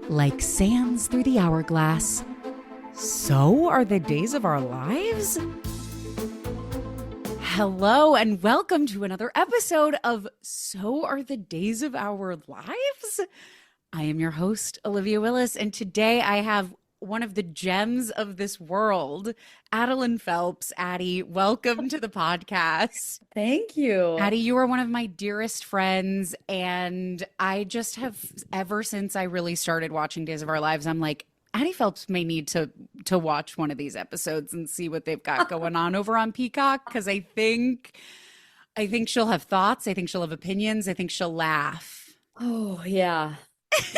Like sands through the hourglass, so are the days of our lives? Hello and welcome to another episode of So Are the Days of Our Lives? I am your host, Olivia Willis, and today I have one of the gems of this world, Adelin Phelps. Addie, welcome to the podcast. Thank you. Addie, you are one of my dearest friends, and I just have, ever since I really started watching Days of Our Lives, I'm like, Addie Phelps may need to watch one of these episodes and see what they've got going on over on Peacock, because I think she'll have thoughts. I think she'll have opinions. I think she'll laugh. Oh, yeah.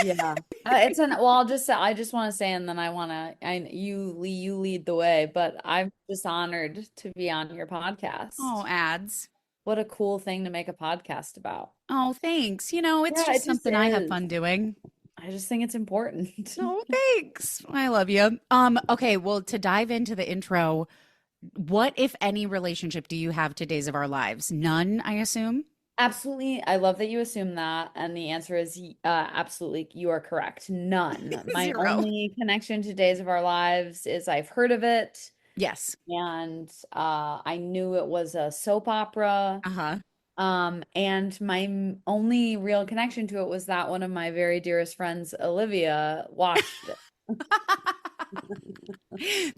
Yeah. I just want to say, and then you lead the way, but I'm just honored to be on your podcast. Oh, ads. What a cool thing to make a podcast about. Oh, thanks. It's just something I have fun doing. I just think it's important. Oh, thanks. I love you. Okay, well, to dive into the intro, what, if any, relationship do you have to Days of Our Lives? None, I assume? Absolutely. I love that you assume that. And the answer is absolutely, you are correct. None. My Zero. only connection to Days of Our Lives is I've heard of it. Yes. And I knew it was a soap opera. Uh-huh. And my only real connection to it was that one of my very dearest friends, Olivia, watched it.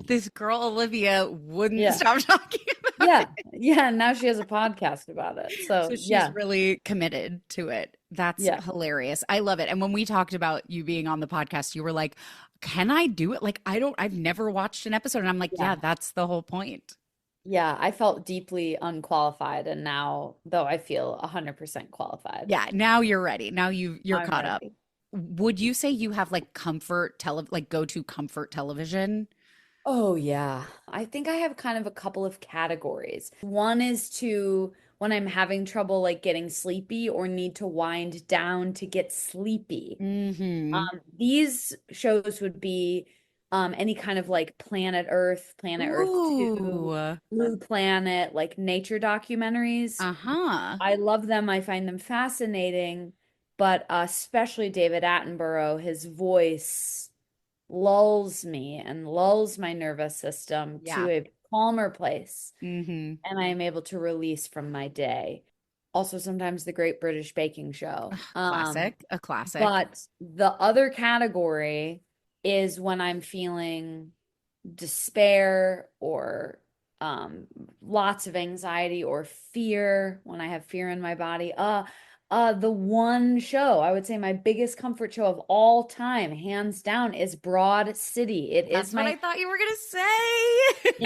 This girl, Olivia, wouldn't stop talking about it. Yeah. And now she has a podcast about it. So she's really committed to it. That's hilarious. I love it. And when we talked about you being on the podcast, you were like, can I do it? Like, I've never watched an episode. And I'm like, yeah, that's the whole point. Yeah, I felt deeply unqualified, and now, though, I feel 100% qualified. Yeah, now you're ready. Now you're caught up. Would you say you have like go-to comfort television? Oh, yeah. I think I have kind of a couple of categories. One is when I'm having trouble like getting sleepy or need to wind down to get sleepy. Mm-hmm. These shows would be any kind of like Planet Earth 2, Blue Planet, like nature documentaries. Uh-huh. I love them. I find them fascinating, but especially David Attenborough, his voice lulls me and lulls my nervous system to a calmer place. Mm-hmm. And I am able to release from my day. Also, sometimes the Great British Baking Show. A classic. But the other category is when I'm feeling despair or lots of anxiety or fear, when I have fear in my body. The one show, I would say my biggest comfort show of all time, hands down, is Broad City. That's what I thought you were going to say.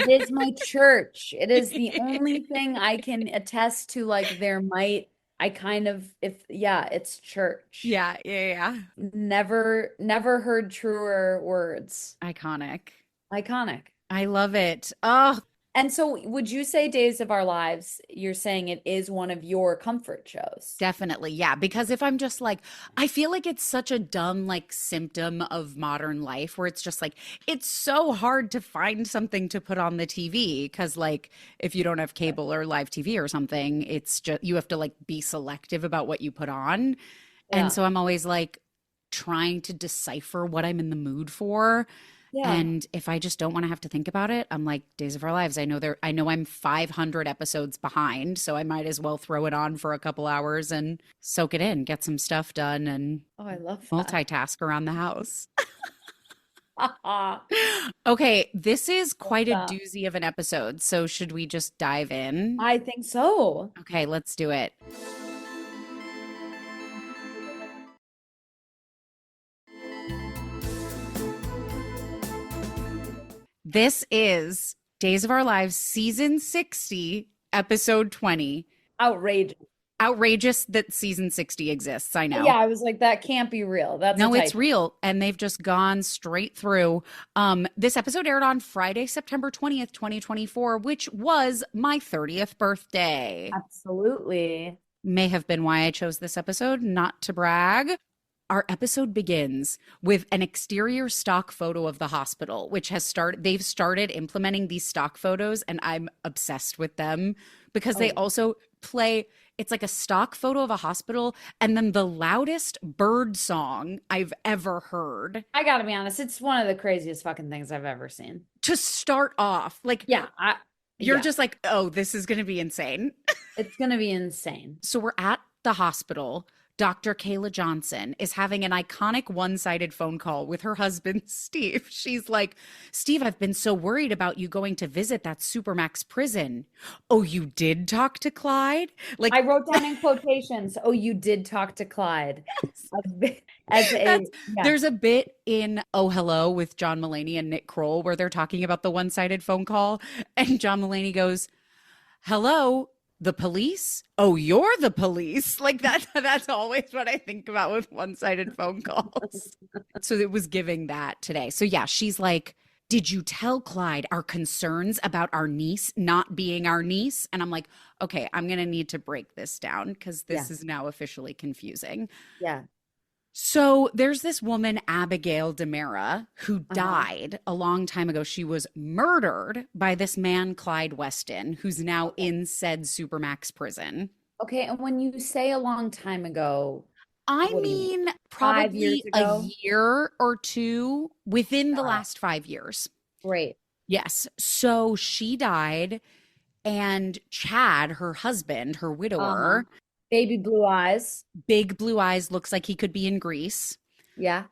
It is my church. It is the only thing I can attest to, like, it's church. Yeah. Never heard truer words. Iconic. I love it. Oh. And so would you say Days of Our Lives, you're saying it is one of your comfort shows? Definitely. Yeah. Because if I'm just like, I feel like it's such a dumb like symptom of modern life where it's just like, it's so hard to find something to put on the TV because like if you don't have cable or live TV or something, it's just, you have to like be selective about what you put on. Yeah. And so I'm always like trying to decipher what I'm in the mood for. Yeah. And if I just don't want to have to think about it, I'm like, Days of Our Lives. I know I'm 500 episodes behind, so I might as well throw it on for a couple hours and soak it in, get some stuff done, and I love that. Multitask around the house. Okay, this is quite a doozy of an episode, so should we just dive in? I think so. Okay, let's do it. This is Days of Our Lives, season 60, episode 20. Outrageous that season 60 exists, I know. Yeah, I was like, that can't be real. It's real, and they've just gone straight through. This episode aired on Friday, September 20th, 2024, which was my 30th birthday. Absolutely. May have been why I chose this episode, not to brag. Our episode begins with an exterior stock photo of the hospital, which they've started implementing these stock photos, and I'm obsessed with them because they also play It's like a stock photo of a hospital and then the loudest bird song I've ever heard I gotta be honest, it's one of the craziest fucking things I've ever seen. to start off. Like, Yeah, you're yeah, just like, oh, this is going to be insane. it's gonna be insane. So we're at the hospital. Dr. Kayla Johnson is having an iconic one-sided phone call with her husband, Steve. She's like, Steve, I've been so worried about you going to visit that Supermax prison. Oh, you did talk to Clyde? Like, I wrote down in quotations, "Oh, you did talk to Clyde." As a yeah. there's a bit in Oh Hello with John Mulaney and Nick Kroll where they're talking about the one-sided phone call. And John Mulaney goes, hello, the police? Oh, you're the police. Like that's always what I think about with one-sided phone calls. So it was giving that today. So yeah, she's like, did you tell Clyde our concerns about our niece not being our niece? And I'm like, okay, I'm going to need to break this down because this is now officially confusing. Yeah. So there's this woman, Abigail DeMera, who died a long time ago. She was murdered by this man, Clyde Weston, who's now in said Supermax prison. Okay, and when you say a long time ago, I what do you mean, 5 years probably a ago? year or two within the last 5 years. Great. Yes. So she died, and Chad, her husband, her widower, Baby blue eyes. big blue eyes, looks like he could be in Greece. Yeah.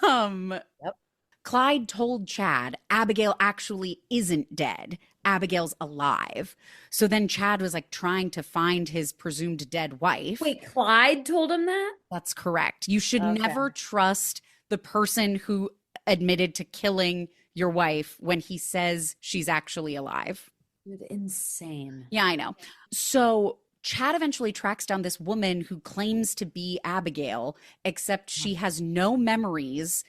Um, Yep. Clyde told Chad, Abigail actually isn't dead. Abigail's alive. So then Chad was like trying to find his presumed dead wife. Wait, Clyde told him that? That's correct. You should never trust the person who admitted to killing your wife when he says she's actually alive. Dude, insane. Yeah, I know. So Chad eventually tracks down this woman who claims to be Abigail, except she has no memories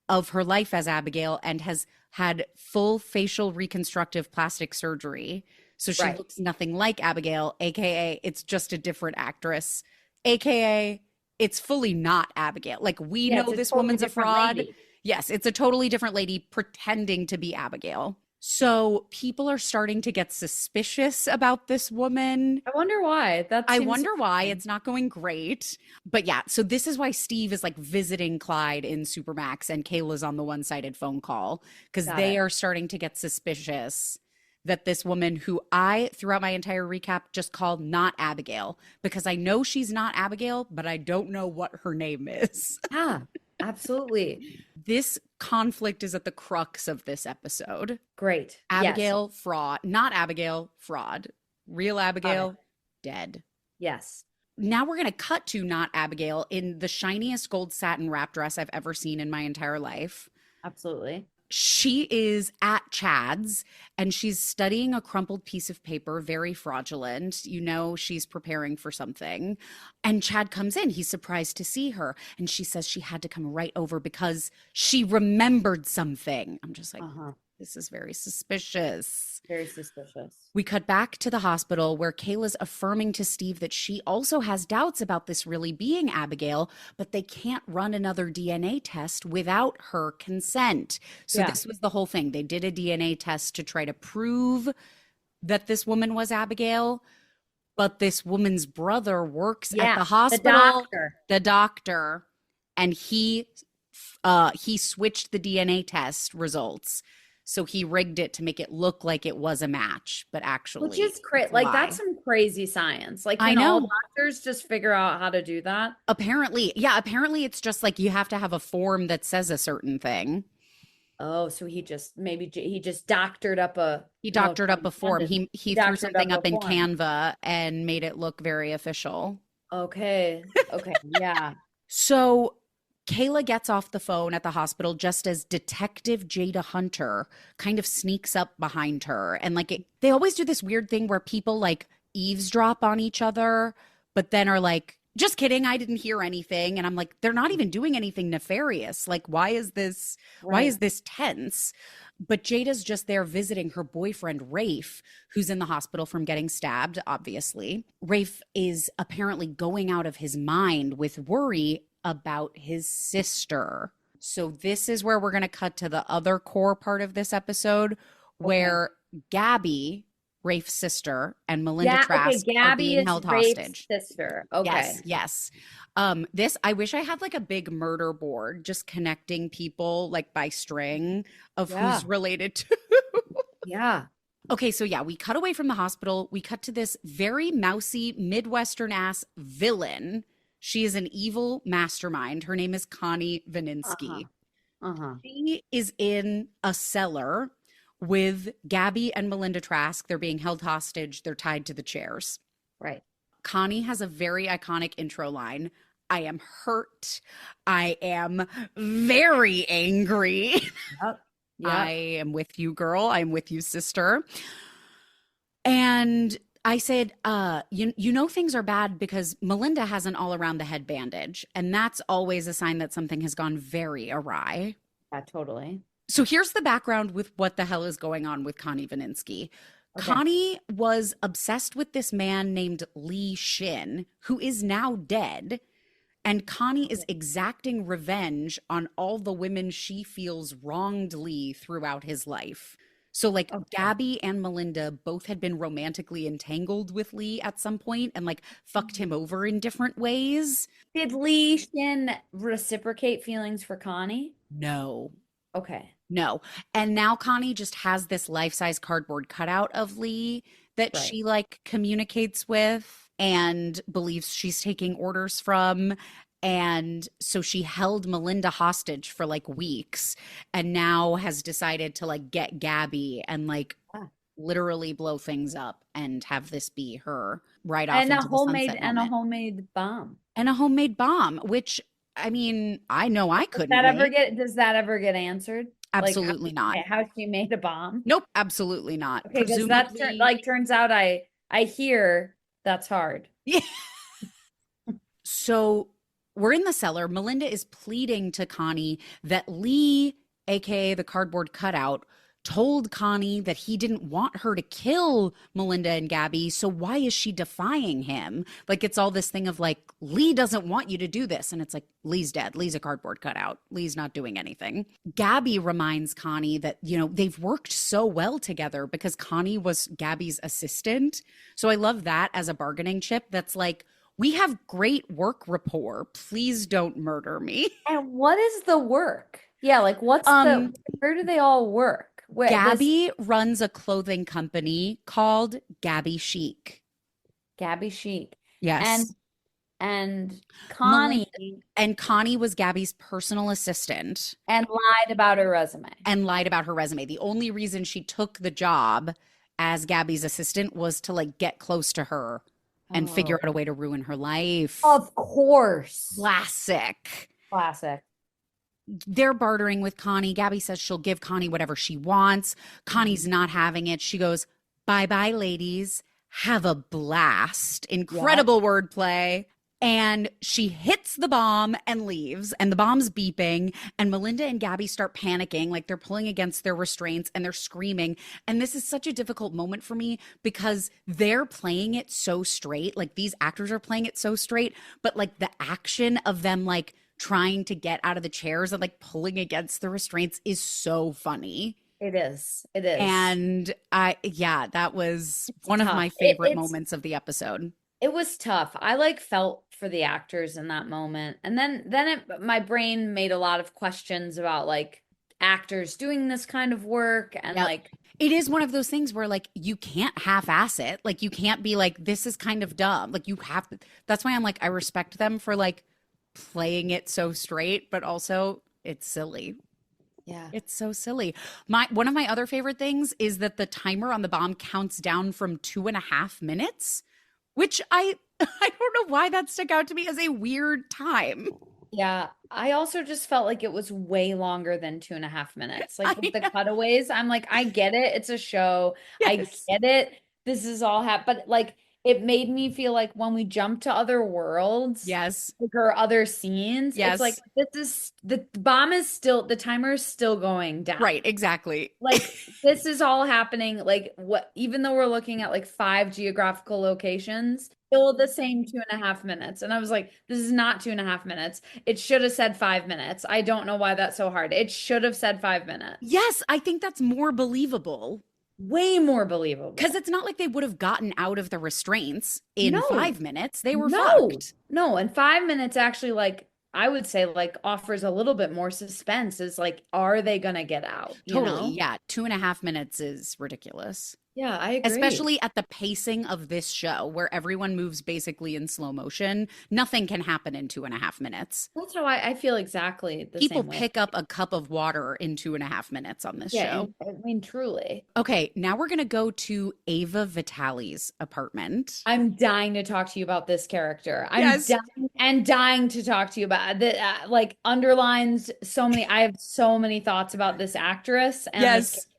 of her life as Abigail and has had full facial reconstructive plastic surgery. So she looks nothing like Abigail, AKA it's just a different actress, AKA it's fully not Abigail. Like we know this totally woman's a different fraud. lady. Yes, it's a totally different lady pretending to be Abigail. So people are starting to get suspicious about this woman. I wonder why. I wonder why it's not going great. But yeah, so this is why Steve is like visiting Clyde in Supermax and Kayla's on the one-sided phone call because they are starting to get suspicious that this woman who I, throughout my entire recap, just called not Abigail because I know she's not Abigail, but I don't know what her name is. Yeah, absolutely. This conflict is at the crux of this episode. Great. Abigail, fraud. Not Abigail, fraud. Real Abigail, dead. Yes. Now we're going to cut to not Abigail in the shiniest gold satin wrap dress I've ever seen in my entire life. Absolutely. She is at Chad's and she's studying a crumpled piece of paper, very fraudulent. You know, she's preparing for something. And Chad comes in. He's surprised to see her. And she says she had to come right over because she remembered something. I'm just like, this is very suspicious. Very suspicious. We cut back to the hospital where Kayla's affirming to Steve that she also has doubts about this really being Abigail, but they can't run another DNA test without her consent. So this was the whole thing. They did a DNA test to try to prove that this woman was Abigail, but this woman's brother works at the hospital. The doctor, and he switched the DNA test results. So he rigged it to make it look like it was a match, but actually, which is like that's some crazy science. Like, I know all doctors just figure out how to do that? Apparently, yeah. Apparently, it's just like you have to have a form that says a certain thing. Oh, so he just doctored up a form. He threw something up in Canva and made it look very official. Okay. Yeah. So Kayla gets off the phone at the hospital just as Detective Jada Hunter kind of sneaks up behind her. And like they always do this weird thing where people like eavesdrop on each other, but then are like, just kidding, I didn't hear anything. And I'm like, they're not even doing anything nefarious. Like, why is this tense? But Jada's just there visiting her boyfriend, Rafe, who's in the hospital from getting stabbed, obviously. Rafe is apparently going out of his mind with worry about his sister. So this is where we're going to cut to the other core part of this episode where Gabby, Rafe's sister, and Melinda Yeah, okay, Trask are Gabby being is held Rafe's hostage. sister. Yes, Okay. yes. This I wish I had like a big murder board just connecting people like by string of who's Yeah. related to. Yeah. Okay, so yeah, we cut away from the hospital. We cut to this very mousy Midwestern ass villain. She is an evil mastermind. Her name is Connie Uh-huh. Vininsky. Uh-huh. She is in a cellar with Gabby and Melinda Trask. They're being held hostage. They're tied to the chairs. Right. Connie has a very iconic intro line. I am hurt. I am very angry. Yep. I Yep. am with you, girl. I'm with you, sister. And I said, you know things are bad because Melinda has an all around the head bandage, and that's always a sign that something has gone very awry. Yeah, totally. So here's the background with what the hell is going on with Connie Vininsky. Okay. Connie was obsessed with this man named Lee Shin, who is now dead. And Connie is exacting revenge on all the women she feels wronged Lee throughout his life. So, like, Okay. Gabby and Melinda both had been romantically entangled with Lee at some point and, like, fucked him over in different ways. Did Lee Shin reciprocate feelings for Connie? No, Okay. no. And now Connie just has this life-size cardboard cutout of Lee that Right. she like communicates with and believes she's taking orders from. And so she held Melinda hostage for like weeks and now has decided to like get Gabby and like Ah. literally blow things up and have this be her right off And a into the homemade sunset and a moment. homemade bomb. And a homemade bomb, which I mean, I know I couldn't make. Does that ever get answered? Like Absolutely not. how she made a bomb? Nope, absolutely not. Okay, because that Presumably, turns out I hear that's hard. yeah. So we're in the cellar. Melinda is pleading to Connie that Lee, aka the cardboard cutout, told Connie that he didn't want her to kill Melinda and Gabby. So why is she defying him? Like it's all this thing of like, Lee doesn't want you to do this. And it's like, Lee's dead. Lee's a cardboard cutout. Lee's not doing anything. Gabby reminds Connie that, you know, they've worked so well together because Connie was Gabby's assistant. So I love that as a bargaining chip. That's like, we have great work rapport. Please don't murder me. And what is the work? Yeah, like Um, where do they all work? Where this Gabby runs a clothing company called Gabby Chic. Gabby Chic and Yes. and Melinda Connie and Connie was Gabby's personal assistant and lied about her resume. and lied about her resume. The only reason she took the job as Gabby's assistant was to like get close to her and figure Oh, out a way to ruin her life. of course. Classic. Classic. They're bartering with Connie. Gabby says she'll give Connie whatever she wants. Connie's not having it. She goes, bye bye, ladies. Have a blast. Yep. Incredible wordplay. And she hits the bomb and leaves, and the bomb's beeping. And Melinda and Gabby start panicking, like they're pulling against their restraints and they're screaming. And this is such a difficult moment for me because they're playing it so straight. Like these actors are playing it so straight, but like the action of them, like, trying to get out of the chairs and like pulling against the restraints is so funny. It is. It is. And yeah, that was It's one of tough. my favorite moments of the episode. It was tough. I like felt for the actors in that moment. And my brain made a lot of questions about like actors doing this kind of work and Yep. like It is one of those things where like you can't half-ass it. Like you can't be like, this is kind of dumb. Like you have to, that's why I'm like, I respect them for like playing it so straight, but also it's silly. yeah. It's so silly. My one of my other favorite things is that the timer on the bomb counts down from 2.5 minutes, which I I don't know why that stuck out to me as a weird time. Yeah. I also just felt like it was way longer than 2.5 minutes. Like with the I cutaways, I'm like, I get it. It's a show. I yes. get it. This is all but like it made me feel like when we jump to other worlds, Yes. like or other scenes, it's like Yes. the bomb is still the timer is still going down. Right, exactly. Like this is all happening like what even though we're looking at like 5 geographical locations, still the same 2.5 minutes. And I was like, this is not 2.5 minutes. It should have said 5 minutes. I don't know why that's so hard. It should have said 5 minutes. Yes, I think that's more believable. Way more believable. Because it's not like they would have gotten out of the restraints in No, 5 minutes. They were no, fucked. no. And 5 minutes actually, like, I would say, like, offers a little bit more suspense. Is like, are they gonna get out? You Totally. know? Yeah. 2.5 minutes is ridiculous. Yeah, I agree. Especially at the pacing of this show where everyone moves basically in slow motion. Nothing can happen in 2.5 minutes. That's how I feel exactly the People same way. pick up a cup of water in 2.5 minutes on this Yeah, show. and I mean, truly. Okay, now we're going to go to Ava Vitale's apartment. I'm dying to talk to you about this character. I'm Yes. dying and dying to talk to you about the like underlines so many. I have so many thoughts about this actress and this Yes. character.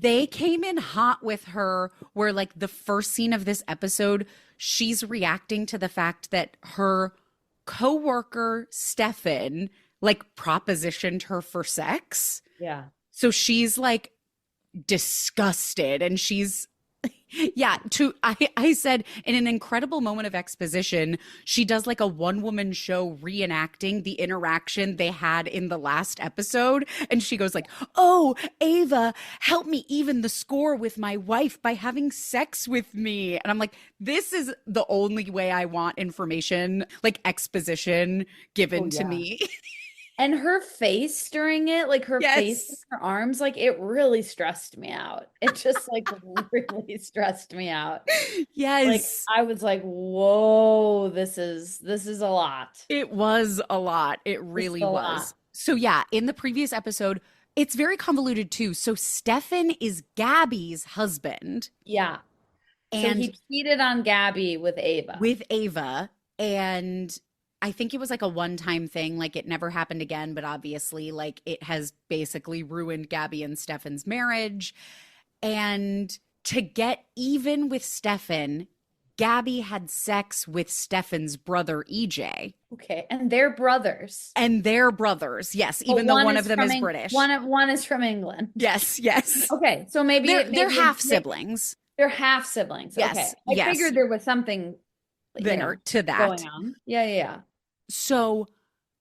They came in hot with her, where, like, the first scene of this episode, she's reacting to the fact that her coworker, Stefan, like, propositioned her for sex. Yeah. So she's like disgusted and she's yeah, I said in an incredible moment of exposition, she does like a one-woman show reenacting the interaction they had in the last episode. And she goes like, "Oh, Ava, help me even the score with my wife by having sex with me." And I'm like, this is the only way I want information, like exposition given Oh, to yeah. me. And her face during it, like her face and Yes. her arms, like it really stressed me out. It just like really stressed me out. Like Yes. I was like, whoa, this is a lot. It was a lot. It This is really a lot. was. So yeah, in the previous episode, it's very convoluted too. So Stefan is Gabby's husband Yeah. So and he cheated on Gabby with Ava. with Ava, and I think it was like a one-time thing, like it never happened again, but obviously like it has basically ruined Gabby and Stefan's marriage. And to get even with Stefan, Gabby had sex with Stefan's brother EJ. Okay. And they're brothers. And they're brothers, yes, But even though one is of them from is British. one is from England. Yes, yes. Okay. So maybe They're half siblings. They're half siblings. Yes, Okay. I yes. figured there was something, There to that. going on. Yeah, yeah, yeah. So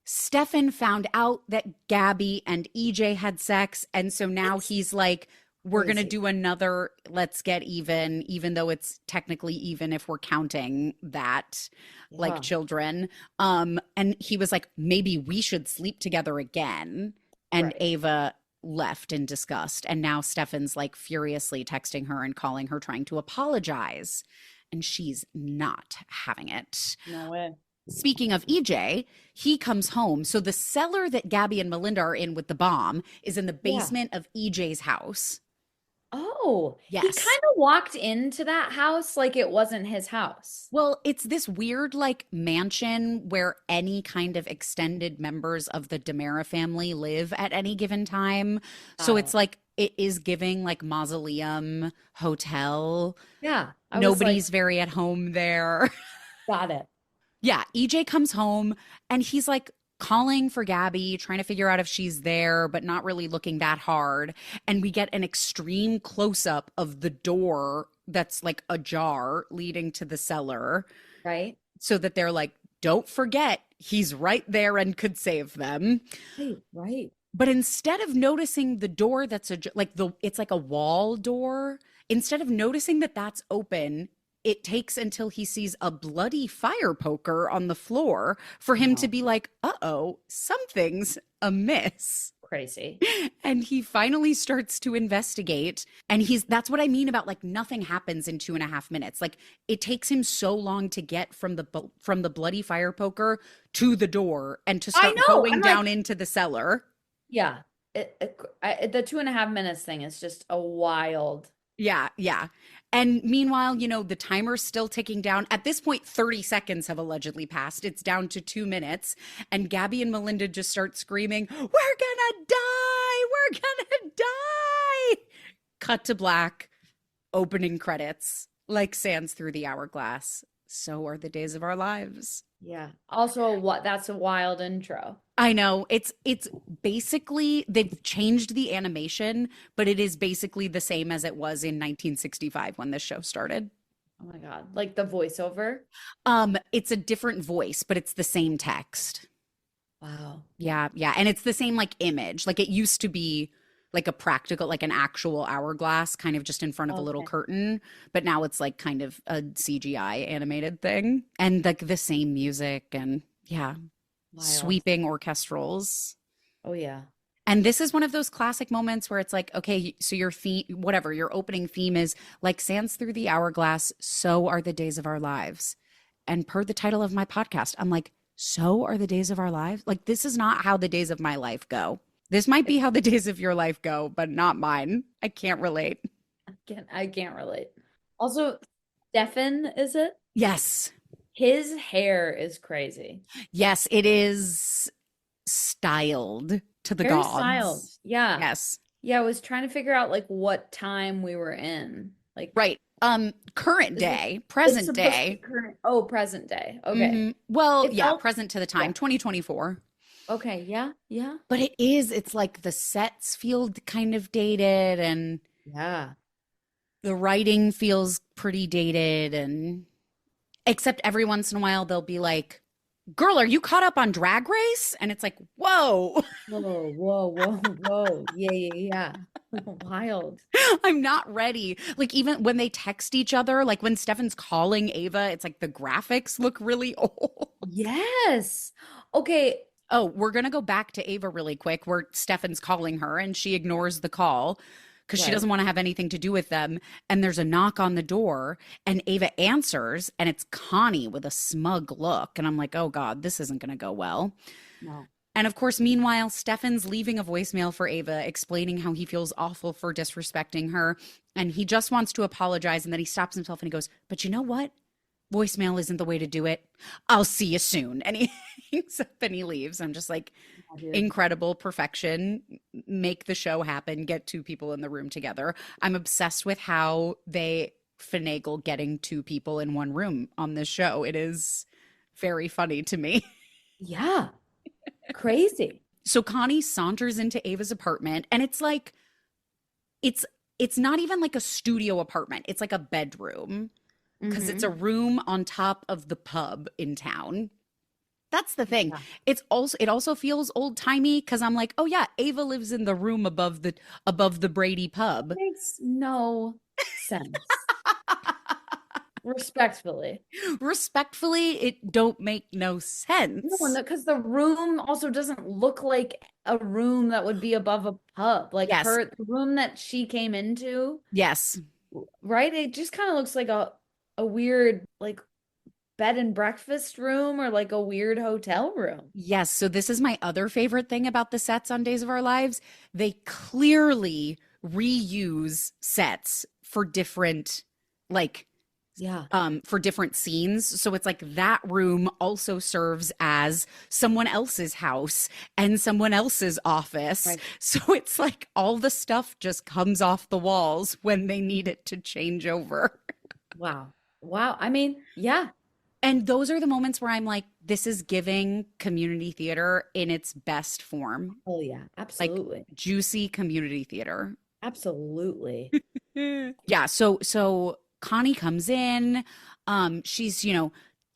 Stefan found out that Gabby and EJ had sex, and so now That's he's like, we're gonna crazy. do another let's get even though it's technically even if we're counting that like Yeah. children. And he was like, maybe we should sleep together again. And Right. Ava left in disgust. And now Stefan's like furiously texting her and calling her, trying to apologize. And she's not having it. No way. Speaking of EJ, he comes home. So the cellar that Gabby and Melinda are in with the bomb is in the Yeah. basement of EJ's house. Oh, he Yes. kind of walked into that house like it wasn't his house. Well, it's this weird like mansion where any kind of extended members of the Demera family live at any given time. So Got it's it. like it is giving like mausoleum hotel. Yeah. I was like, Nobody's very at home there. got it. Yeah, EJ comes home and he's like calling for Gabby, trying to figure out if she's there, but not really looking that hard. And we get an extreme close up of the door that's like ajar leading to the cellar, Right? so that they're like, don't forget, he's right there and could save them. Right, right. But instead of noticing the door that's like it's like a wall door, instead of noticing that that's open, it takes until he sees a bloody fire poker on the floor for him to Wow. be like, uh-oh, something's amiss. Crazy. And he finally starts to investigate. And that's what I mean about like nothing happens in 2.5 minutes. Like it takes him so long to get from the bloody fire poker to the door and to I start know. going I'm down like, into the cellar. yeah. The 2.5 minutes thing is just a wild. Yeah, yeah. And meanwhile, the timer's still ticking down. At this point, 30 seconds have allegedly passed. It's down to 2 minutes. And Gabby and Melinda just start screaming, "We're gonna die! We're gonna die!" Cut to black, opening credits, like sands through the hourglass. So are the days of our lives. Yeah. Also, that's a wild intro. I know it's basically they've changed the animation, but it is basically the same as it was in 1965 when this show started. Oh my God. Like the voiceover. It's a different voice, but it's the same text. Wow. Yeah, yeah, and it's the same like image. Like it used to be like a practical, like an actual hourglass kind of just in front of a little Okay. curtain, but now it's like kind of a CGI animated thing. And like the same music and yeah, Wild. sweeping orchestrals. Oh yeah. And this is one of those classic moments where it's like, okay, so your theme, whatever your opening theme is, like sands through the hourglass, so are the days of our lives. And per the title of my podcast, I'm like, so are the days of our lives? Like, this is not how the days of my life go. This might be how the days of your life go, but not mine. I can't relate. I can't relate. Also, Stefan, is it? Yes. His hair is crazy. Yes, it is styled to the Very styled. gods. Yeah. Yes. Yeah, I was trying to figure out like what time we were in. Like, Right. Current is it, day, it's present supposed to be day. current. Oh, present day. Okay. Well, It yeah, felt, present to the yeah. time, 2024. Okay. Yeah. Yeah. But it's like the sets feel kind of dated and Yeah. the writing feels pretty dated. And except every once in a while, they'll be like, girl, are you caught up on Drag Race? And it's like, whoa, Whoa, whoa, whoa, whoa. Yeah, yeah, yeah. Wild. I'm not ready. Like, even when they text each other, like when Stefan's calling Ava, it's like the graphics look really old. Yes. Okay. Oh, we're going to go back to Ava really quick where Stefan's calling her and she ignores the call because she Right. doesn't want to have anything to do with them. And there's a knock on the door and Ava answers and it's Connie with a smug look. And I'm like, oh God, this isn't going to go well. No. And of course, meanwhile, Stefan's leaving a voicemail for Ava explaining how he feels awful for disrespecting her. And he just wants to apologize. And then he stops himself and he goes, but you know what? Voicemail isn't the way to do it. I'll see you soon. And he hangs up and he leaves. I'm just like, Yeah, dude. incredible perfection. Make the show happen. Get two people in the room together. I'm obsessed with how they finagle getting two people in one room on this show. It is very funny to me. Yeah. Crazy. So Connie saunters into Ava's apartment and it's like, it's it's not even like a studio apartment. It's like a bedroom because it's Mm-hmm. a room on top of the pub in town. That's the thing. Yeah. It also feels old-timey because I'm like, oh yeah, Ava lives in the room above the Brady pub. Makes no sense. Respectfully. Respectfully, it don't make no No, sense. because the room also doesn't look like a room that would be above a pub. Like Yes. the room that she came into, Yes. right? It just kind of looks like a weird like bed and breakfast room or like a weird hotel room. Yes. So this is my other favorite thing about the sets on Days of Our Lives. They clearly reuse sets for different like Yeah. for different scenes. So it's like that room also serves as someone else's house and someone else's office. Right. So it's like all the stuff just comes off the walls when they need it to change over. Wow. Wow. I mean, yeah. And those are the moments where I'm like, this is giving community theater in its best form, Oh yeah. like Absolutely. juicy community theater. Absolutely. Yeah, so Connie comes in. She's,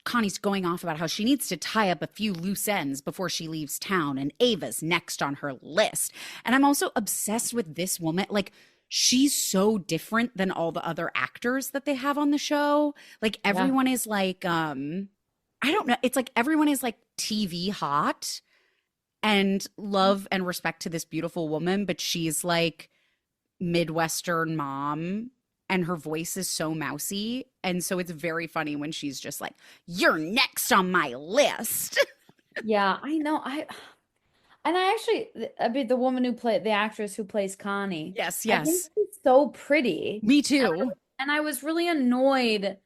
Connie's going off about how she needs to tie up a few loose ends before she leaves town, and Ava's next on her list. And I'm also obsessed with this woman. Like, she's so different than all the other actors that they have on the show. Like, Yeah. everyone is like, I don't know. It's like everyone is like TV hot and love and respect to this beautiful woman, but she's like Midwestern mom and her voice is so mousy. And so it's very funny when she's just like, you're next on my list. Yeah, I know. I actually, I mean, the woman who played the actress who plays Connie, Yes, I think yes. she's so pretty. Me And too. and I was really annoyed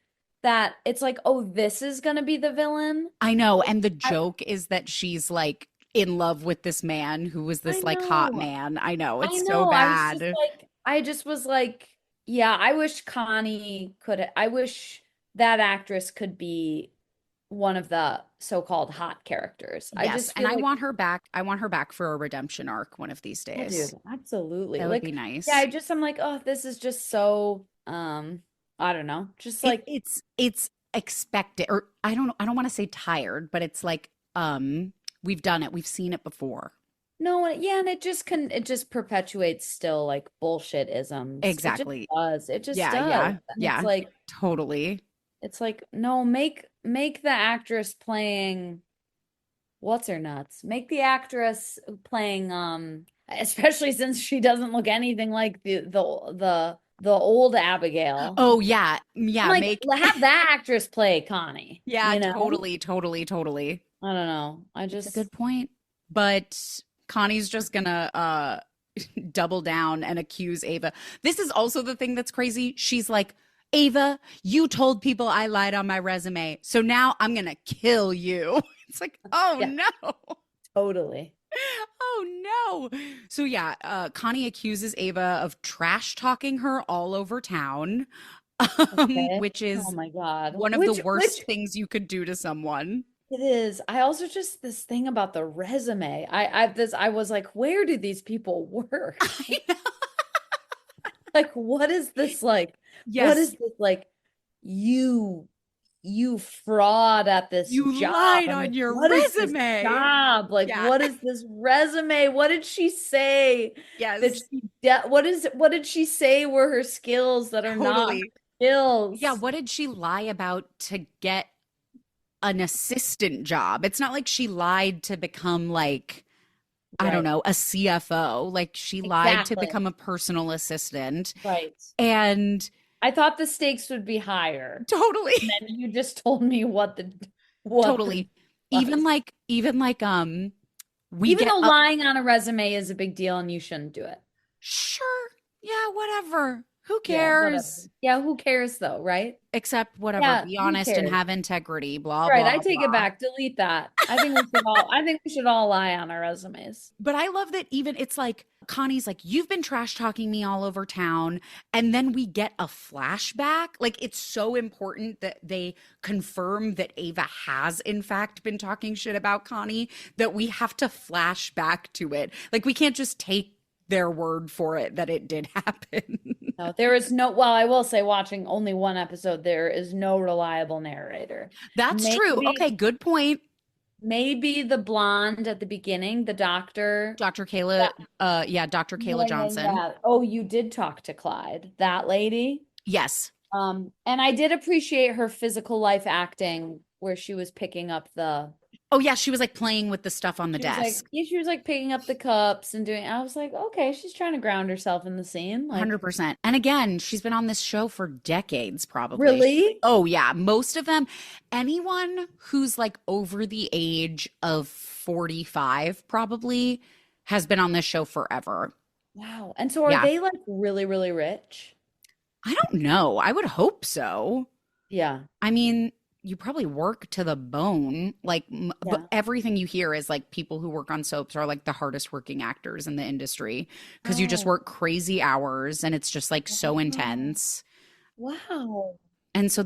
that it's like, oh, this is gonna be the villain. I know. And the I, joke is that she's like in love with this man who was I this like hot know. man. I know. I It's so know. bad. I just was like, yeah, I wish Connie could, I wish that actress could be one of the so-called hot characters. I Yes. just And feel I like, want her back. I want her back for a redemption arc one of these yeah, dude, days. absolutely. That would be Like, yeah, nice. I'm like, oh, this is just so, I don't know, just like, It's expected or I don't want to say tired, but it's like we've done it. We've seen it before. No, yeah, and it just perpetuates still like bullshit isms. It just Exactly. does. It just Yeah, does. yeah, And yeah. Totally. it's like, no, make the actress playing what's her nuts? Make the actress playing especially since she doesn't look anything like the old Abigail. Oh yeah. I'm Yeah, like, make have that actress play Connie, yeah, you know? totally, totally, totally. I don't know. I It's a just good point. But Connie's just gonna double down and accuse Ava. This is also the thing that's crazy. She's like, Ava, you told people I lied on my resume. So now I'm gonna kill you. It's like, oh yeah, no. totally. Oh no. So yeah, Connie accuses Ava of trash talking her all over town, Okay. which Oh is my God. one of the worst things you could do to someone. It is. I also just this thing about the resume. I was like, where do these people work? I know. Like, what is this like? What is Yes, this like? You you fraud at this you job. lied I'm on like, your what is this resume. job? Like, Yeah. what is this resume? What did she say that Yes, what did she say were her skills that are not her totally. Yeah, skills? what did she lie about to get an assistant job? It's not like she lied to become like, I don't Right. know, a CFO. Like she lied to Exactly. become a personal assistant. Right. And I thought the stakes would be higher. totally, And then you just told me what the totally. was. Even like we Even get though up lying on a resume is a big deal and you shouldn't do it. sure. Yeah, whatever. Who Yeah, whatever. cares? Yeah, who cares though, right? Except whatever, Yeah, be who honest and cares? have integrity, blah Right, I blah take it blah. back. Delete that. I think we should all lie on our resumes. But I love that even it's like Connie's like, you've been trash talking me all over town. And then we get a flashback. Like it's so important that they confirm that Ava has, in fact, been talking shit about Connie that we have to flash back to it. Like we can't just take their word for it that it did happen. No, there is no, well, I will say watching only one episode, there is no reliable narrator. That's true. Maybe Okay, good point. maybe the blonde at the beginning, the doctor. Dr. Kayla, yeah, Dr. Kayla Yeah, yeah, Johnson. yeah. Oh, you did talk to Clyde, that lady. Yes. And I did appreciate her physical life acting where she was picking up the Oh, yeah, she was like playing with the stuff on the she was like desk. yeah, she was like picking up the cups and doing I was like, okay, she's trying to ground herself in the scene. Like, 100%. And again, she's been on this show for decades, probably. really? Oh, yeah. Most of them, anyone who's like over the age of 45 probably has been on this show forever. Wow. And so are Yeah. they like really, really rich? I don't know. I would hope so. Yeah. I mean, you probably work to the bone. Like, but Yeah. everything you hear is like people who work on soaps are like the hardest working actors in the industry because you just Oh, work crazy hours and it's just like so wow. intense. Wow. And so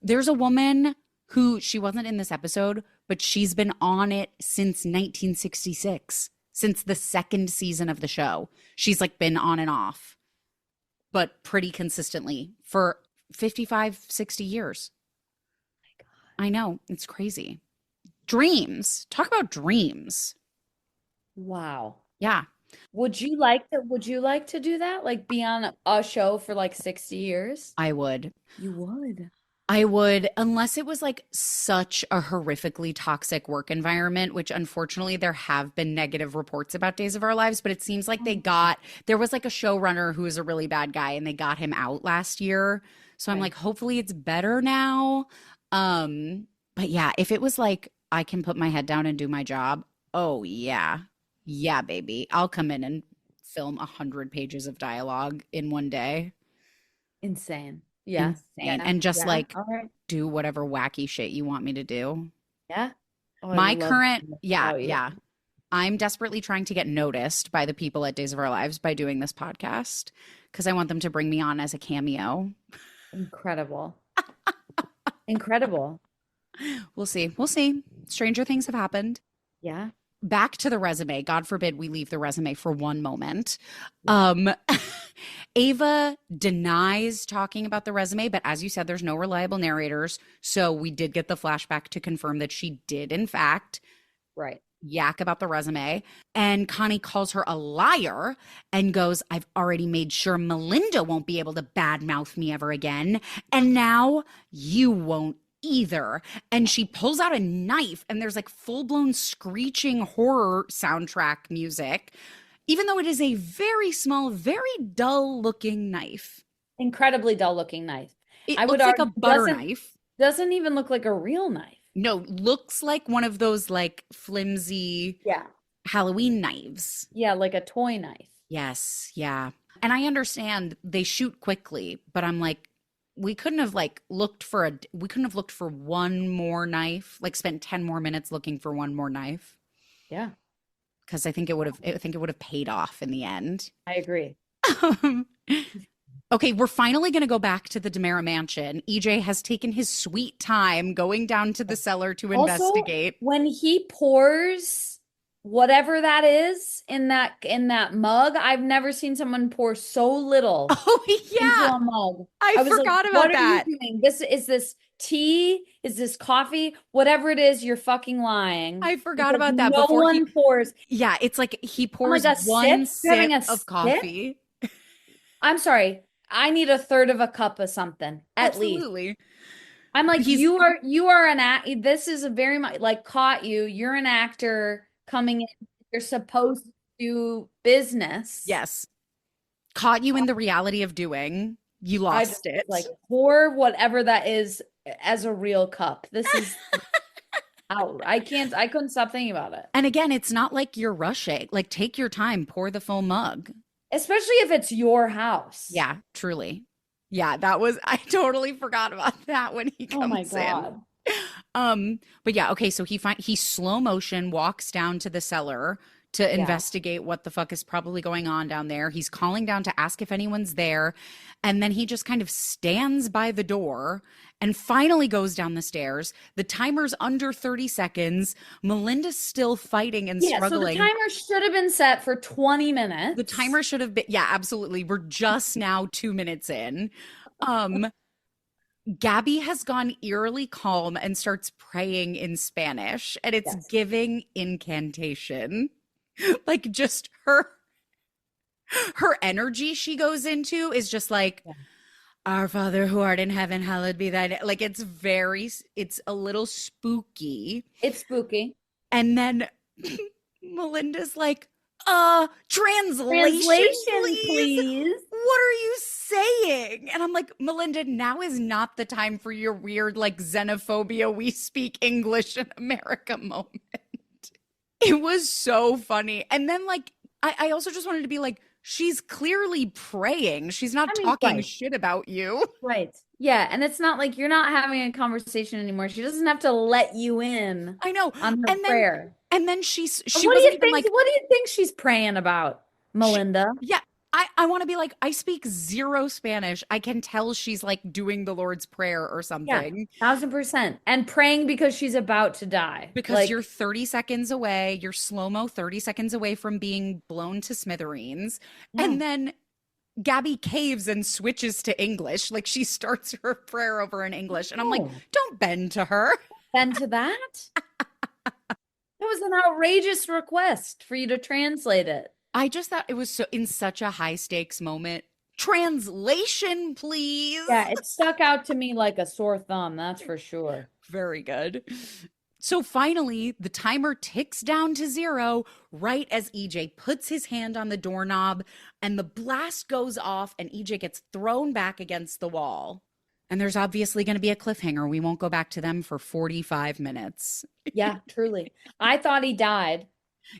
there's a woman who she wasn't in this episode, but she's been on it since 1966, since the second season of the show. She's like been on and off, but pretty consistently for 55, 60 years. I know, it's crazy. Dreams. Talk about dreams. Wow. Yeah, Would you like to do that? Like be on a show for like 60 years? I would. You would. I would, unless it was like such a horrifically toxic work environment, which unfortunately there have been negative reports about Days of Our Lives, but it seems like there was like a showrunner who was a really bad guy and they got him out last year. So I'm Okay. like, hopefully it's better now. But yeah, if it was like I can put my head down and do my job, oh yeah. Yeah, baby. I'll come in and film 100 pages of dialogue in one day. Insane. Yeah. Insane. Yeah. And just Yeah. like All right. do whatever wacky shit you want me to do. Yeah. Oh, I My love current, this yeah, about you. yeah. I'm desperately trying to get noticed by the people at Days of Our Lives by doing this podcast because I want them to bring me on as a cameo. Incredible. Incredible. We'll see. We'll see. Stranger things have happened. Yeah. Back to the resume. God forbid we leave the resume for one moment. Yeah. Ava denies talking about the resume, but as you said, there's no reliable narrators. So we did get the flashback to confirm that she did, in fact, Right. yak about the resume. And Connie calls her a liar and goes, I've already made sure Melinda won't be able to badmouth me ever again. And now you won't either. And she pulls out a knife, and there's like full blown screeching horror soundtrack music, even though it is a very small, very dull looking knife. Incredibly dull looking knife. It I would looks like a argue butter knife. doesn't even look like a real knife. No, looks like one of those like flimsy Yeah. Halloween knives. Yeah, like a toy knife. Yes, yeah. And I understand they shoot quickly, but I'm like, we couldn't have looked for one more knife, like spent 10 more minutes looking for one more knife. Yeah, Because I think it would have paid off in the end. I agree. Okay, we're finally going to go back to the DeMera mansion. EJ has taken his sweet time going down to the cellar to Also, investigate. when he pours whatever that is in that mug, I've never seen someone pour so little Oh, into yeah. a mug. I was like, forgot about what are that. you doing? This tea? Is this coffee? Whatever it is, you're fucking lying. I forgot Because about that. no one pours. Yeah, it's like he pours a one sip? You're having sip a of sip? coffee. I'm sorry. I need a third of a cup of something at least. Absolutely. I'm like, He's- you are an act. This is a very much like caught you. You're an actor coming in. You're supposed to do business. Yes. Caught you in the reality of doing. You lost it. Like pour whatever that is as a real cup. This is out. I couldn't stop thinking about it. And again, it's not like you're rushing. Like, take your time, pour the full mug. Especially if it's your house. Yeah, truly. Yeah, I totally forgot about that when he comes Oh my God. But yeah, okay, so he slow motion walks down to the cellar to investigate what the fuck is probably going on down there. He's calling down to ask if anyone's there, and then he just kind of stands by the door and finally goes down the stairs. The timer's under 30 seconds. Melinda's still fighting and struggling. So the timer should have been set for 20 minutes. The timer should have been, yeah, absolutely. We're just now 2 minutes in. Gabby has gone eerily calm and starts praying in Spanish, and it's giving incantation. Like, just her energy she goes into is just like, Our Father who art in heaven, hallowed be thy name. Like, it's a little spooky. It's spooky. And then Melinda's like, translation please. What are you saying? And I'm like, Melinda, now is not the time for your weird, like, xenophobia, we speak English in America moment. It was so funny. And then, like, I also just wanted to be like, she's clearly praying. She's not talking shit about you. Right. Yeah. And it's not like you're not having a conversation anymore. She doesn't have to let you in. I know. On her prayer. And then she what do you think she's praying about, Melinda? I want to be like, I speak zero Spanish. I can tell she's like doing the Lord's Prayer or something. Yeah, 1000%. And praying because she's about to die. Because you're 30 seconds away, you're slow-mo 30 seconds away from being blown to smithereens. Yeah. And then Gabby caves and switches to English. Like, she starts her prayer over in English. And I'm like, don't bend to her. Bend to that? It was an outrageous request for you to translate it. I just thought it was in such a high stakes moment. Translation, please. Yeah, it stuck out to me like a sore thumb, that's for sure. Very good. So finally, the timer ticks down to 0 right as EJ puts his hand on the doorknob, and the blast goes off and EJ gets thrown back against the wall. And there's obviously going to be a cliffhanger. We won't go back to them for 45 minutes. Yeah, truly. I thought he died.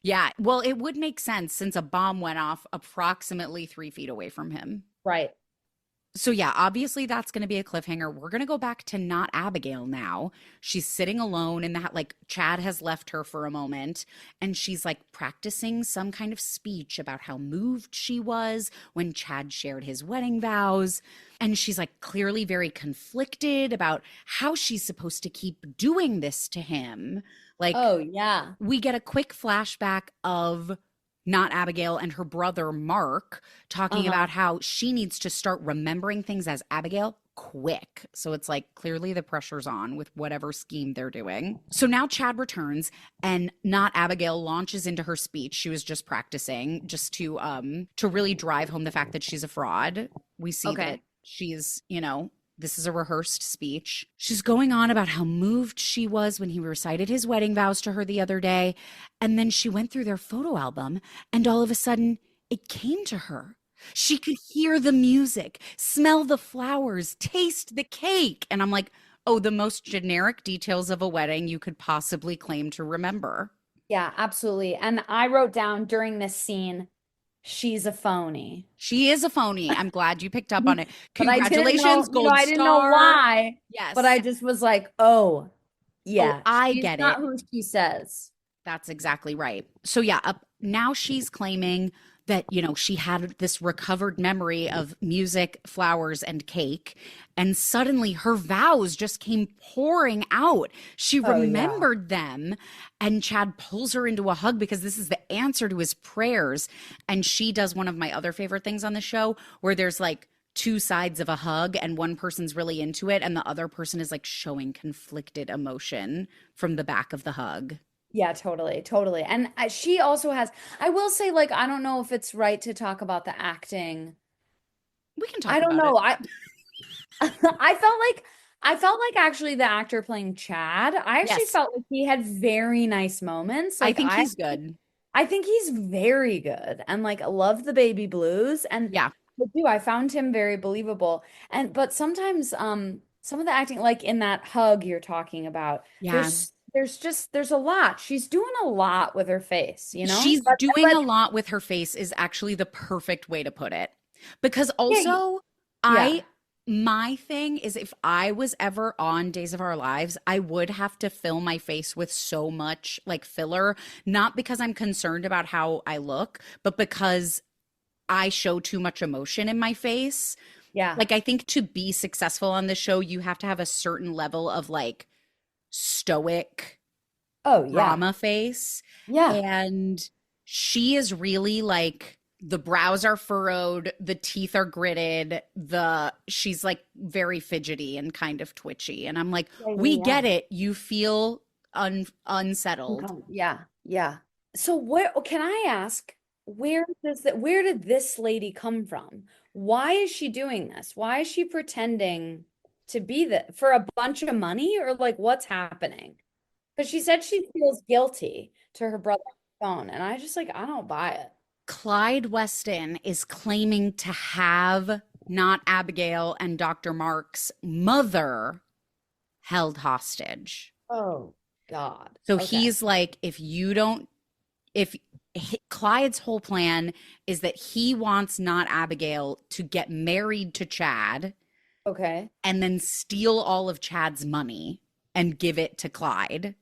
Yeah, well, it would make sense since a bomb went off approximately 3 feet away from him. Right. So yeah, obviously that's going to be a cliffhanger. We're going to go back to Not-Abigail now. She's sitting alone in that, like, Chad has left her for a moment, and she's like practicing some kind of speech about how moved she was when Chad shared his wedding vows. And she's like clearly very conflicted about how she's supposed to keep doing this to him. Like, oh yeah, we get a quick flashback of Not-Abigail and her brother Mark talking about how she needs to start remembering things as Abigail quick. So it's like clearly the pressure's on with whatever scheme they're doing. So now Chad returns and Not-Abigail launches into her speech. She was just practicing just to really drive home the fact that she's a fraud. We see that Okay. she's, this is a rehearsed speech. She's going on about how moved she was when he recited his wedding vows to her the other day. And then she went through their photo album and all of a sudden it came to her. She could hear the music, smell the flowers, taste the cake. And I'm like, oh, the most generic details of a wedding you could possibly claim to remember. Yeah, absolutely. And I wrote down during this scene, she's a phony. She is a phony. I'm glad you picked up on it. But I didn't know, Congratulations, gold I didn't know star. why, but Yes. I just was like, oh, Oh, yeah, I she's get not it. who she says. That's exactly right. So yeah, now she's claiming that, she had this recovered memory of music, flowers, and cake. And suddenly her vows just came pouring out. She Oh, yeah. remembered them. And Chad pulls her into a hug because this is the answer to his prayers. And she does one of my other favorite things on the show where there's like two sides of a hug and one person's really into it and the other person is like showing conflicted emotion from the back of the hug. Yeah, totally, totally. And she also has, I will say, like, I don't know if it's right to talk about the acting. We can I talk don't about it. know. I felt like actually the actor playing Chad, I actually Yes, felt like he had very nice moments. I Like think I he's good. I think he's very good and like I love the baby blues and Yeah. I found him very believable. And but sometimes some of the acting like in that hug you're talking about, Yeah. there's a lot. She's doing a lot with her face, you know? She's doing a lot with her face is actually the perfect way to put it. Because Yeah, also, yeah. I, my thing is if I was ever on Days of Our Lives, I would have to fill my face with so much like filler, not because I'm concerned about how I look, but because I show too much emotion in my face. Yeah. Like, I think to be successful on the show, you have to have a certain level of like stoic Oh, yeah. drama face. Yeah. And she is really like the brows are furrowed, the teeth are gritted, she's like very fidgety and kind of twitchy. And I'm like, Yeah, we yeah, get it. You feel unsettled. yeah. Yeah. So where can I ask where did this lady come from? Why is she doing this? Why is she pretending to be that for a bunch of money or like what's happening? Because she said she feels guilty to her brother on the phone, and I just like I don't buy it. Clyde Weston is claiming to have Not-Abigail and Dr. Mark's mother held hostage. Oh God. So Okay. he's like, if Clyde's whole plan is that he wants Not-Abigail to get married to Chad Okay. and then steal all of Chad's money and give it to Clyde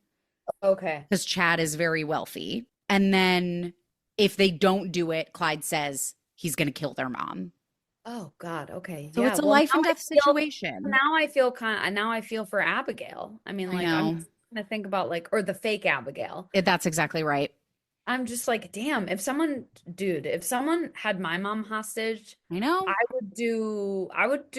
Okay. because Chad is very wealthy. And then if they don't do it, Clyde says he's going to kill their mom. Oh God. Okay. So Yeah. it's a Well, life and death situation. now I feel for Abigail. I mean, I like I'm know. gonna think about like or the fake Abigail. That's exactly right. I'm just like, damn, if someone had my mom hostage, I know. I would do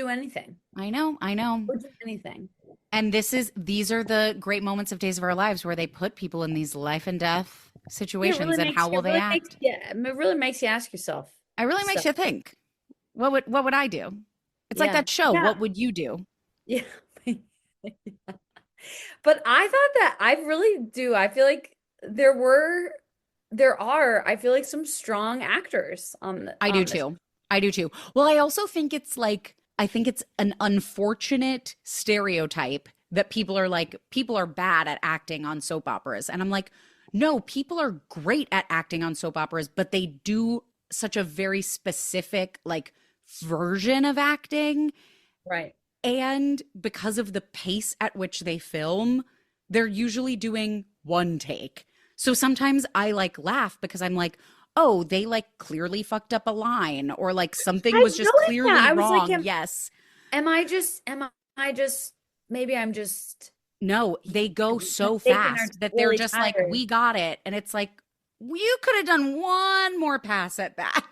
anything. I know. I know. I would do anything. And these are the great moments of Days of Our Lives where they put people in these life and death situations and how will they act? It really makes you ask yourself It really makes stuff. you think. What would I do? It's like Yeah. that show, Yeah. What Would You Do? Yeah. But I thought that I really do. I feel like I feel like some strong actors I do on this. too. I do too. Well, I also think I think it's an unfortunate stereotype that people are bad at acting on soap operas. And I'm like, no, people are great at acting on soap operas, but they do such a very specific like version of acting. Right. And because of the pace at which they film, they're usually doing one take. So sometimes I like laugh because I'm like, oh, they like clearly fucked up a line or like something I was just noticed that. clearly I was like, wrong. Yes. am I just maybe I'm just No, they go so mistaken or fast that they're really just like, tired. we got it. And it's like, you could have done one more pass at that.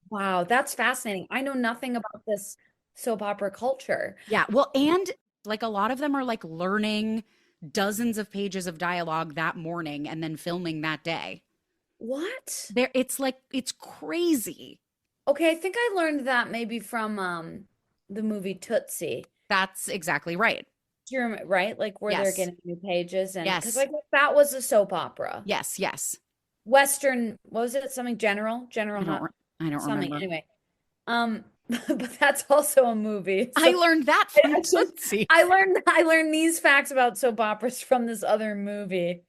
Wow, that's fascinating. I know nothing about this soap opera culture. Yeah. Well, and like a lot of them are like learning dozens of pages of dialogue that morning and then filming that day. What? There, it's like it's crazy. Okay, I think I learned that maybe from the movie Tootsie. That's exactly right. Do you remember, right? Like where they're Yes. getting new pages and because Yes. like that was a soap opera. Yes. Yes. Western, what was it? Something General? General I don't. Hot I don't something. remember. Anyway. But that's also a movie. I So learned that I from just Tootsie. I learned these facts about soap operas from this other movie.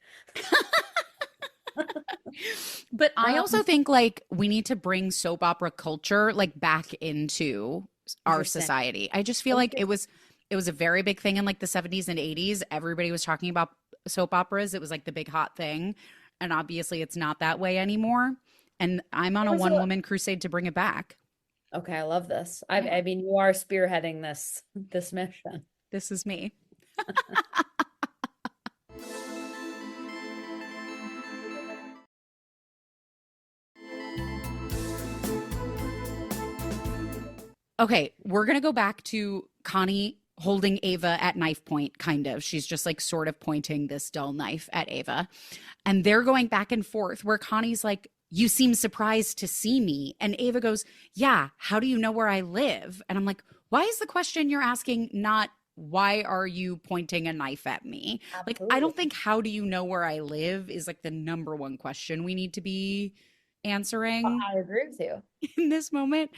But I also Um, think like we need to bring soap opera culture like back into our Interesting. society. I just feel like it was a very big thing in like the 70s and 80s. Everybody was talking about soap operas. It was like the big hot thing. And obviously it's not that way anymore. And I'm on a Also, one woman crusade to bring it back. okay, I love this. Yeah, I mean, you are spearheading this mission. this is me. Okay, we're going to go back to Connie holding Ava at knife point, kind of. She's just like sort of pointing this dull knife at Ava. And they're going back and forth where Connie's like, "You seem surprised to see me." And Ava goes, "Yeah, how do you know where I live?" And I'm like, why is the question you're asking not, "Why are you pointing a knife at me?" Like, I don't Absolutely. think "How do you know where I live" is like the number one question we need to be answering I agree with you. in this moment.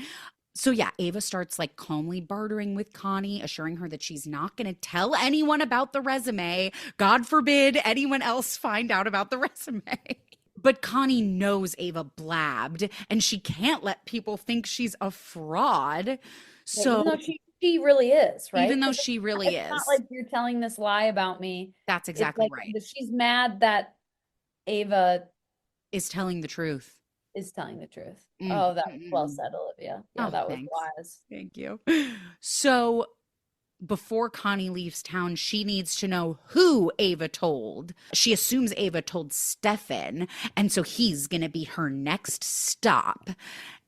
So yeah, Ava starts like calmly bartering with Connie, assuring her that she's not going to tell anyone about the resume. God forbid anyone else find out about the resume. But Connie knows Ava blabbed and she can't let people think she's a fraud. Yeah, even So though she really is, right? even though Because she really it's not is, like you're telling this lie about me. that's It's exactly like right, that she's mad that Ava is telling the truth. is telling the truth. Mm, Oh, that mm, was mm, well mm. said, Olivia. Yeah, Oh, that was thanks. wise. Thank you. So before Connie leaves town, she needs to know who Ava told. She assumes Ava told Stefan, and so he's going to be her next stop.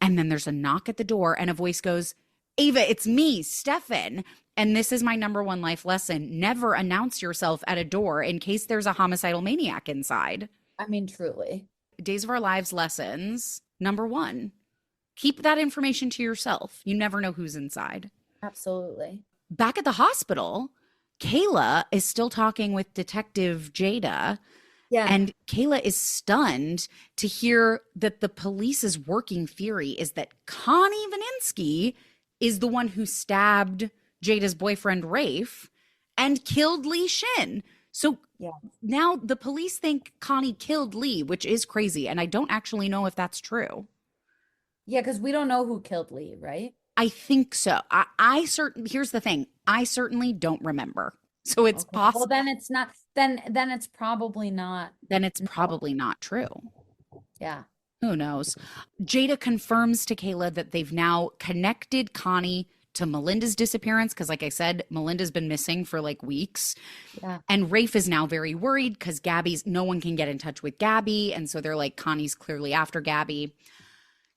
And then there's a knock at the door, and a voice goes, "Ava, it's me, Stefan." And this is my number one life lesson. Never announce yourself at a door in case there's a homicidal maniac inside. I mean, truly. Days of Our Lives lessons. Number one, keep that information to yourself. You never know who's inside. Absolutely. Back at the hospital, Kayla is still talking with Detective Jada, Yeah. and Kayla is stunned to hear that the police's working theory is that Connie Vininsky is the one who stabbed Jada's boyfriend, Rafe, and killed Lee Shin. So Yeah. now the police think Connie killed Lee, which is crazy. And I don't actually know if that's true. Yeah, because we don't know who killed Lee, right? I think so. I certainly, here's the thing, I certainly don't remember. So it's Okay. Well, possible, then it's not, then it's probably not. then it's No. probably not true. Yeah. Who knows? Jada confirms to Kayla that they've now connected Connie to Melinda's disappearance. Cause like I said, Melinda's been missing for like weeks. Yeah. And Rafe is now very worried because no one can get in touch with Gabby. And so they're like, Connie's clearly after Gabby.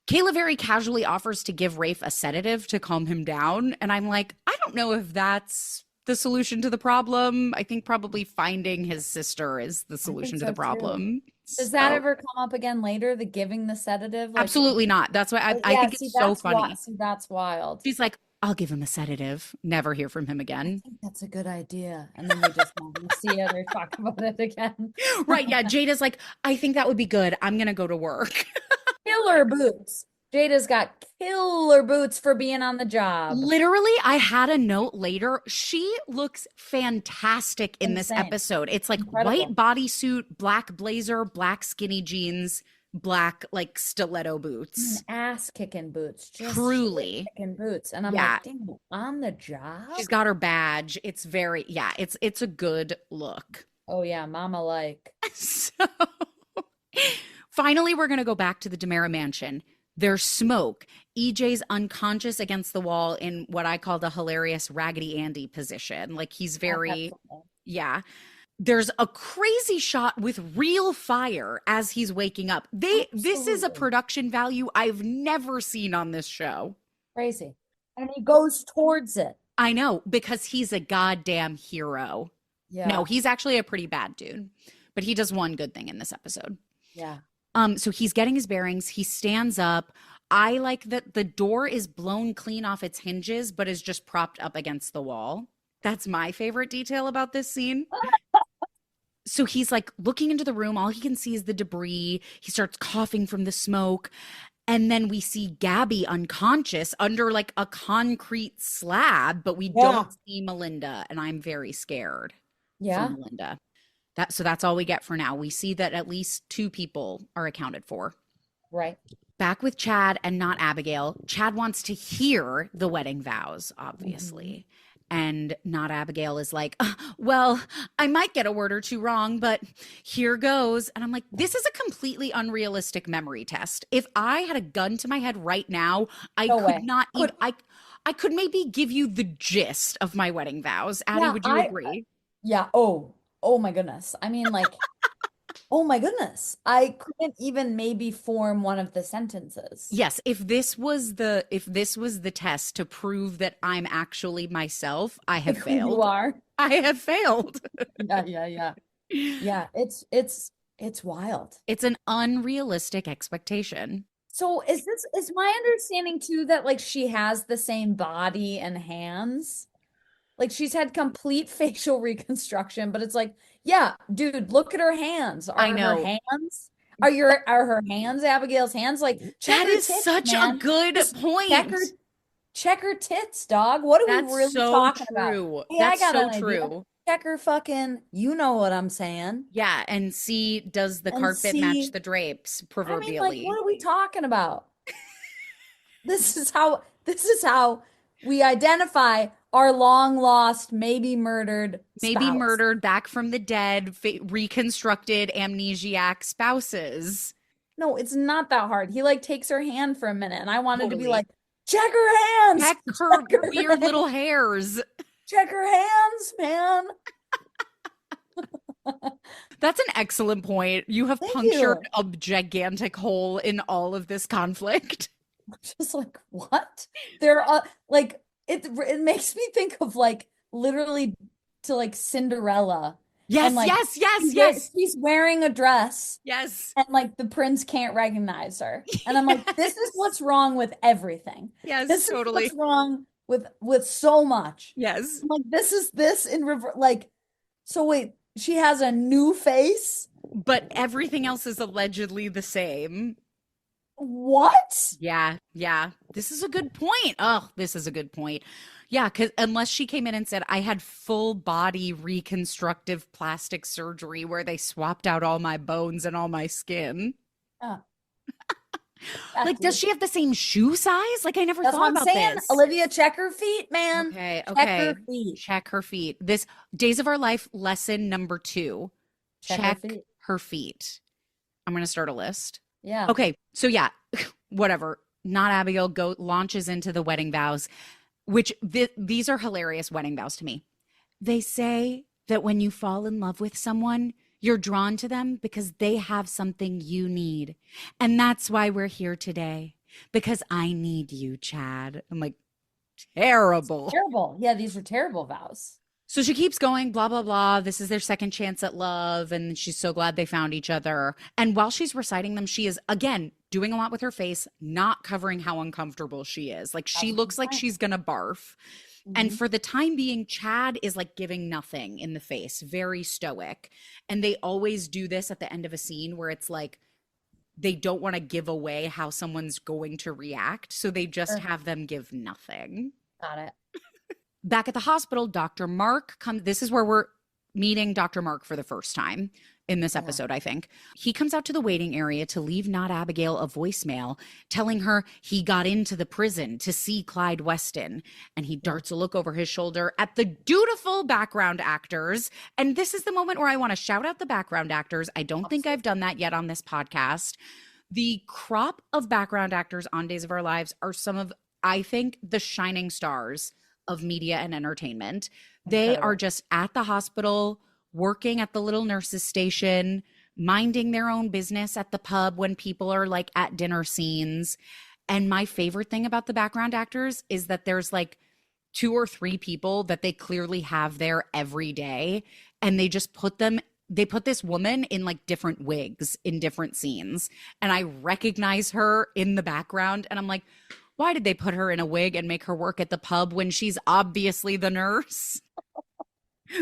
Kayla very casually offers to give Rafe a sedative to calm him down. And I'm like, I don't know if that's the solution to the problem. I think probably finding his sister is the I think solution to so the too. problem. Does that So ever come up again later? The giving the sedative? Like, absolutely not. That's why I yeah, think see, it's so funny. that's wild. She's like, "I'll give him a sedative." Never hear from him I again. think that's a good idea. And then we just never see it or talk about it again. Right. Yeah. Jada's like, "I think that would be good. I'm going to go to work." Killer boots. Jada's got killer boots for being on the job. Literally, I had a note later. She looks fantastic in this Insane. episode. It's like Incredible. white bodysuit, black blazer, black skinny jeans, black like stiletto boots. Ass kicking boots. Just Truly. kicking boots. And I'm Yeah. like, damn, on the job? She's got her badge. It's very, yeah, it's a good look. Oh yeah, mama like. So finally, we're going to go back to the DeMera mansion. There's smoke. EJ's unconscious against the wall in what I call the hilarious Raggedy Andy position. Like he's very, yeah. There's a crazy shot with real fire as he's waking up. This is a Absolutely. production value I've never seen on this show. Crazy. And he goes towards it. I know, because he's a goddamn hero. No, Yeah. he's actually a pretty bad dude, but he does one good thing in this episode. Yeah. So he's getting his bearings. He stands up. I like that the door is blown clean off its hinges, but is just propped up against the wall. That's my favorite detail about this scene. So he's like looking into the room. All he can see is the debris. He starts coughing from the smoke. And then we see Gabby unconscious under like a concrete slab, but we don't see Melinda. And I'm very scared for Melinda. So that's all we get for now. We see that at least 2 people are accounted for. Right. Back with Chad and Not-Abigail. Chad wants to hear the wedding vows, obviously. And Not-Abigail is like, well, I might get a word or 2 wrong, but here goes. And I'm like, this is a completely unrealistic memory test. If I had a gun to my head right now, I I could maybe give you the gist of my wedding vows. Addie, would you agree? Yeah. Oh my goodness. I mean, like, oh my goodness. I couldn't even maybe form one of the sentences. Yes, if this was the test to prove that I'm actually myself, I have failed. You are. I have failed. Yeah. Yeah, it's wild. It's an unrealistic expectation. So is my understanding too that like she has the same body and hands? Like she's had complete facial reconstruction, but it's like, yeah, dude, look at her hands. I know. Her hands? Are her hands Abigail's hands? Like that is tits, such a good point. Check her tits, dog. What are we really talking about? Hey, that's so true. Check her fucking, you know what I'm saying? Yeah, and see, does the carpet match the drapes, proverbially? I mean, like, what are we talking about? This is how we identify our long lost, maybe murdered back from the dead, reconstructed amnesiac spouses. No, it's not that hard. He like takes her hand for a minute, and I wanted to be like, check her hands, check her weird little hairs, check her hands, man. That's an excellent point. You have punctured a gigantic hole in all of this conflict. Just like, what? There are like it makes me think of like literally to like Cinderella. Yes, and, like, yes. She's wearing a dress. Yes. And like the prince can't recognize her. And I'm like, this is what's wrong with everything. Yes, this totally. Is what's wrong with so much. Yes. I'm like, this in reverse. Like, so wait, she has a new face, but everything else is allegedly the same. What? Yeah. This is a good point. Oh, this is a good point. Yeah, because unless she came in and said, I had full body reconstructive plastic surgery where they swapped out all my bones and all my skin. Like, does she have the same shoe size? Like, I never thought about this. Olivia, check her feet, man. Okay. Check her feet. This Days of Our Life lesson number 2. Check her feet. I'm going to start a list. Yeah. Okay. So yeah, whatever. Not-Abigail launches into the wedding vows, which these are hilarious wedding vows to me. They say that when you fall in love with someone, you're drawn to them because they have something you need. And that's why we're here today, because I need you, Chad. I'm like, terrible. Terrible. Yeah, these are terrible vows. So she keeps going, blah, blah, blah. This is their second chance at love. And she's so glad they found each other. And while she's reciting them, she is, again, doing a lot with her face, not covering how uncomfortable she is. Like, she looks like she's going to barf. And for the time being, Chad is like giving nothing in the face, very stoic. And they always do this at the end of a scene where it's like they don't want to give away how someone's going to react. So they just have them give nothing. Got it. Back at the hospital, Dr. Mark comes. This is where we're meeting Dr. Mark for the first time in this episode, I think. He comes out to the waiting area to leave Not-Abigail a voicemail telling her he got into the prison to see Clyde Weston. And he darts a look over his shoulder at the dutiful background actors. And this is the moment where I want to shout out the background actors. I don't think I've done that yet on this podcast. The crop of background actors on Days of Our Lives are some of, I think, the shining stars of media and entertainment. They are just at the hospital, working at the little nurse's station, minding their own business at the pub when people are like at dinner scenes. And my favorite thing about the background actors is that there's like 2 or 3 people that they clearly have there every day. And they just they put this woman in like different wigs in different scenes. And I recognize her in the background. And I'm like, why did they put her in a wig and make her work at the pub when she's obviously the nurse?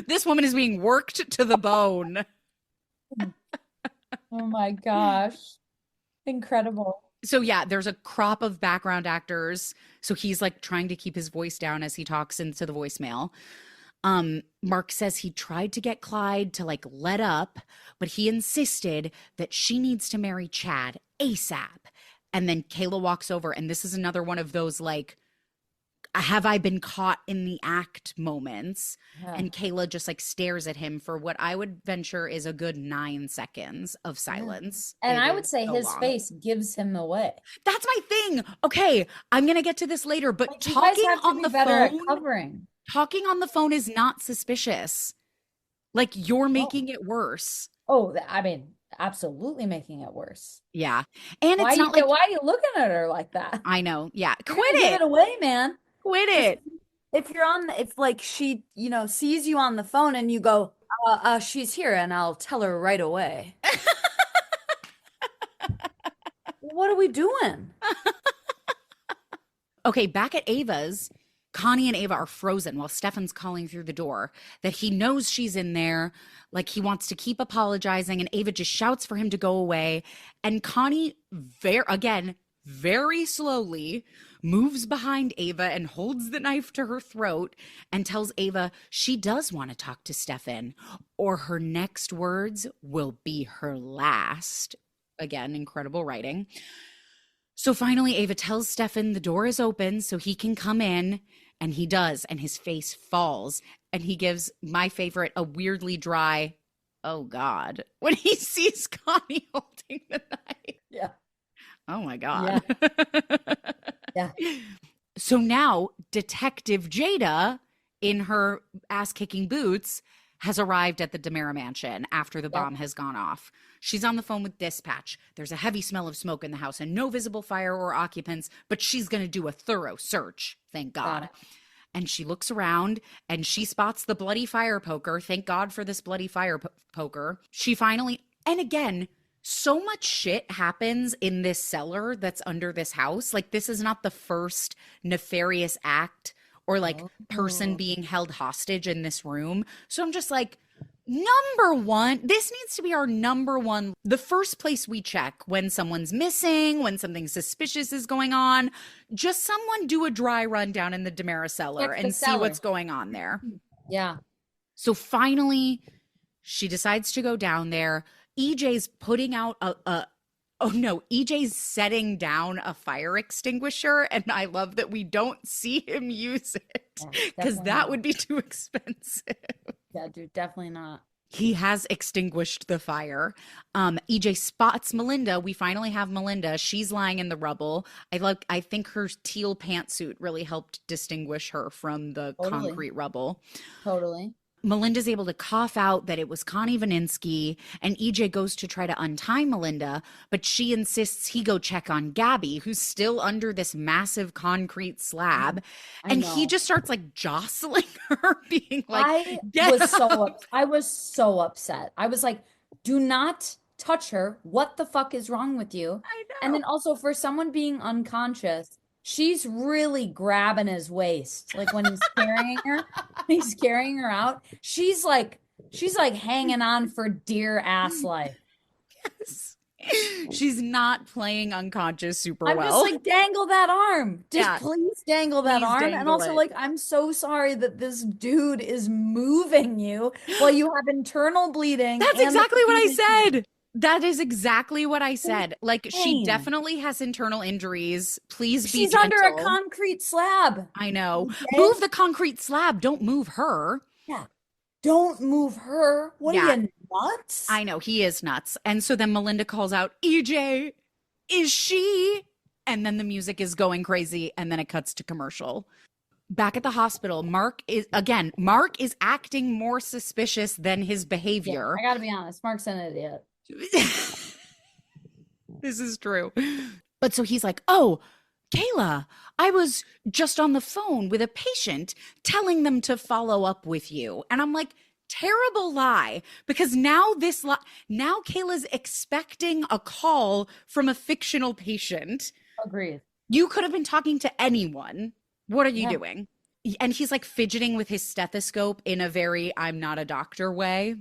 This woman is being worked to the bone. Oh my gosh. Incredible. So yeah, there's a crop of background actors. So he's like trying to keep his voice down as he talks into the voicemail. Mark says he tried to get Clyde to like let up, but he insisted that she needs to marry Chad ASAP. And then Kayla walks over, and this is another one of those like, have I been caught in the act moments? Yeah. And Kayla just like stares at him for what I would venture is a good 9 seconds of silence. And It I is would say so his long. face gives him away. That's my thing. Okay, I'm gonna get to this later, but Like, you guys talking have to on be the better phone, at covering. talking on the phone is not suspicious. Like you're making it worse. Oh, I mean, absolutely making it worse. Yeah. And Why it's not like why are you looking at her like that? I know. Yeah. You're Quit gonna give it. it away, man. Quit it. If you're on if like she, sees you on the phone and you go, she's here and I'll tell her right away. What are we doing? Okay, back at Ava's, Connie and Ava are frozen while Stefan's calling through the door that he knows she's in there. Like he wants to keep apologizing, and Ava just shouts for him to go away. And Connie, very slowly moves behind Ava and holds the knife to her throat and tells Ava she does want to talk to Stefan, or her next words will be her last. Again, incredible writing. So finally, Ava tells Stefan the door is open so he can come in, and he does, and his face falls, and he gives my favorite a weirdly dry, oh God, when he sees Connie holding the knife. Yeah. Oh my God. Yeah. So now Detective Jada, in her ass-kicking boots, has arrived at the DeMera mansion after the bomb has gone off. She's on the phone with dispatch. There's a heavy smell of smoke in the house and no visible fire or occupants, but she's going to do a thorough search, thank God. And she looks around and she spots the bloody fire poker. Thank God for this bloody fire poker. She finally, and again, so much shit happens in this cellar that's under this house. Like, this is not the first nefarious act or like person being held hostage in this room. So I'm just like, number one, this needs to be our number one, the first place we check when someone's missing, when something suspicious is going on. Just someone do a dry run down in the DeMera cellar and see what's going on there. Yeah. So finally, she decides to go down there. EJ's putting out EJ's setting down a fire extinguisher, and I love that we don't see him use it because that would be too expensive. Yeah, dude, definitely not. He has extinguished the fire. EJ spots Melinda. We finally have Melinda. She's lying in the rubble. I think her teal pantsuit really helped distinguish her from the concrete rubble. Totally. Melinda's able to cough out that it was Connie Vininsky, and EJ goes to try to untie Melinda, but she insists he go check on Gabby, who's still under this massive concrete slab. And he just starts like jostling her, being like, I was so upset. I was like, do not touch her. What the fuck is wrong with you? I know. And then also for someone being unconscious, she's really grabbing his waist. Like when he's carrying her out. She's like hanging on for dear ass life. Yes. She's not playing unconscious super I'm well. just like, dangle that arm. Please dangle that arm. And also like, I'm so sorry that this dude is moving you while you have internal bleeding. That's exactly what I said. That is exactly what I said. Like, she definitely has internal injuries. Please be gentle. She's under a concrete slab. I know. Okay? Move the concrete slab. Don't move her. Yeah. Don't move her. What are you, nuts? I know. He is nuts. And so then Melinda calls out, EJ, is she? And then the music is going crazy. And then it cuts to commercial. Back at the hospital, Mark is acting more suspicious than his behavior. Yeah, I gotta be honest. Mark's an idiot. This is true. But so he's like, oh, Kayla, I was just on the phone with a patient telling them to follow up with you. And I'm like, terrible lie, because now Kayla's expecting a call from a fictional patient. Agreed. You could have been talking to anyone. What are you Yeah. doing? And he's like fidgeting with his stethoscope in a very I'm not a doctor way.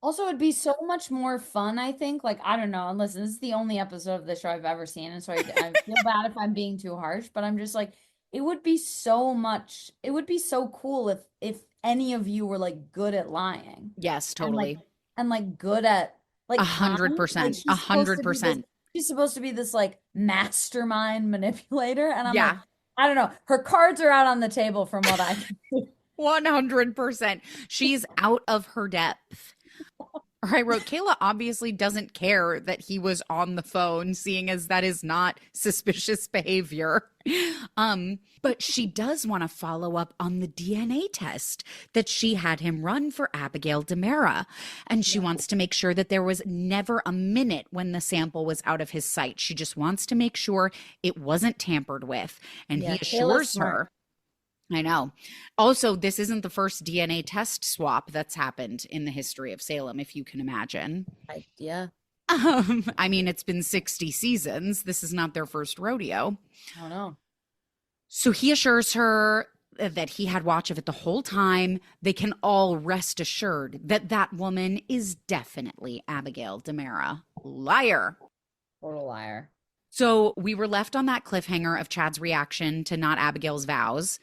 Also, it'd be so much more fun, I think. Like, I don't know. And listen, this is the only episode of the show I've ever seen. And so I feel bad if I'm being too harsh, but I'm just like, it would be so cool if any of you were like good at lying Yes, and totally. like good at A like hundred Connie. Like percent. 100%. she's supposed to be this like mastermind manipulator. And I'm like, Yeah. I don't know. Her cards are out on the table from what I can see. 100%. She's out of her depth. I wrote, Kayla obviously doesn't care that he was on the phone, seeing as that is not suspicious behavior. But she does want to follow up on the DNA test that she had him run for Abigail Demera. And she wants to make sure that there was never a minute when the sample was out of his sight. She just wants to make sure it wasn't tampered with. And Yeah, he Kayla's assures smart. her. I know. Also, this isn't the first DNA test swap that's happened in the history of Salem, if you can imagine. Yeah. I mean, it's been 60 seasons. This is not their first rodeo. I don't know. So he assures her that he had watch of it the whole time. They can all rest assured that that woman is definitely Abigail Demera. Liar. Total liar. So we were left on that cliffhanger of Chad's reaction to Not-Abigail's vows.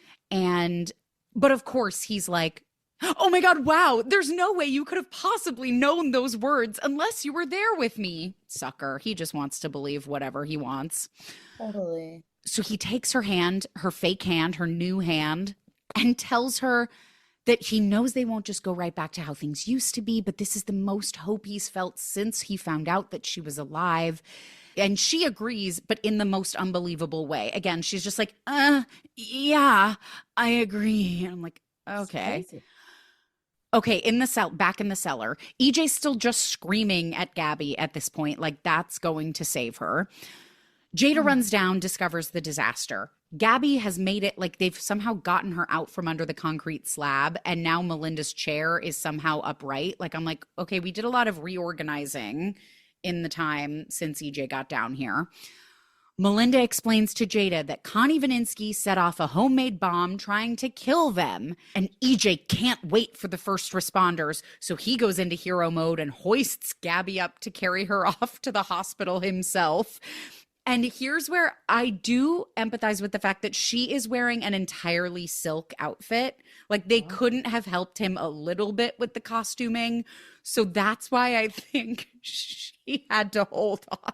But of course he's like, oh my God, wow, there's no way you could have possibly known those words unless you were there with me. Sucker. He just wants to believe whatever he wants. Totally. So he takes her hand, her fake hand, her new hand, and tells her that he knows they won't just go right back to how things used to be, but this is the most hope he's felt since he found out that she was alive. And she agrees, but in the most unbelievable way. Again, she's just like, yeah, I agree. And I'm like, okay. Okay, back in the cellar. EJ's still just screaming at Gabby at this point, like that's going to save her. Jada runs down, discovers the disaster. Gabby has made it like they've somehow gotten her out from under the concrete slab, and now Melinda's chair is somehow upright. Like, I'm like, okay, we did a lot of reorganizing in the time since EJ got down here. Melinda explains to Jada that Connie Vininsky set off a homemade bomb trying to kill them, and EJ can't wait for the first responders, so he goes into hero mode and hoists Gabby up to carry her off to the hospital himself. And here's where I do empathize with the fact that she is wearing an entirely silk outfit. Like they couldn't have helped him a little bit with the costuming. So that's why I think she had to hold on.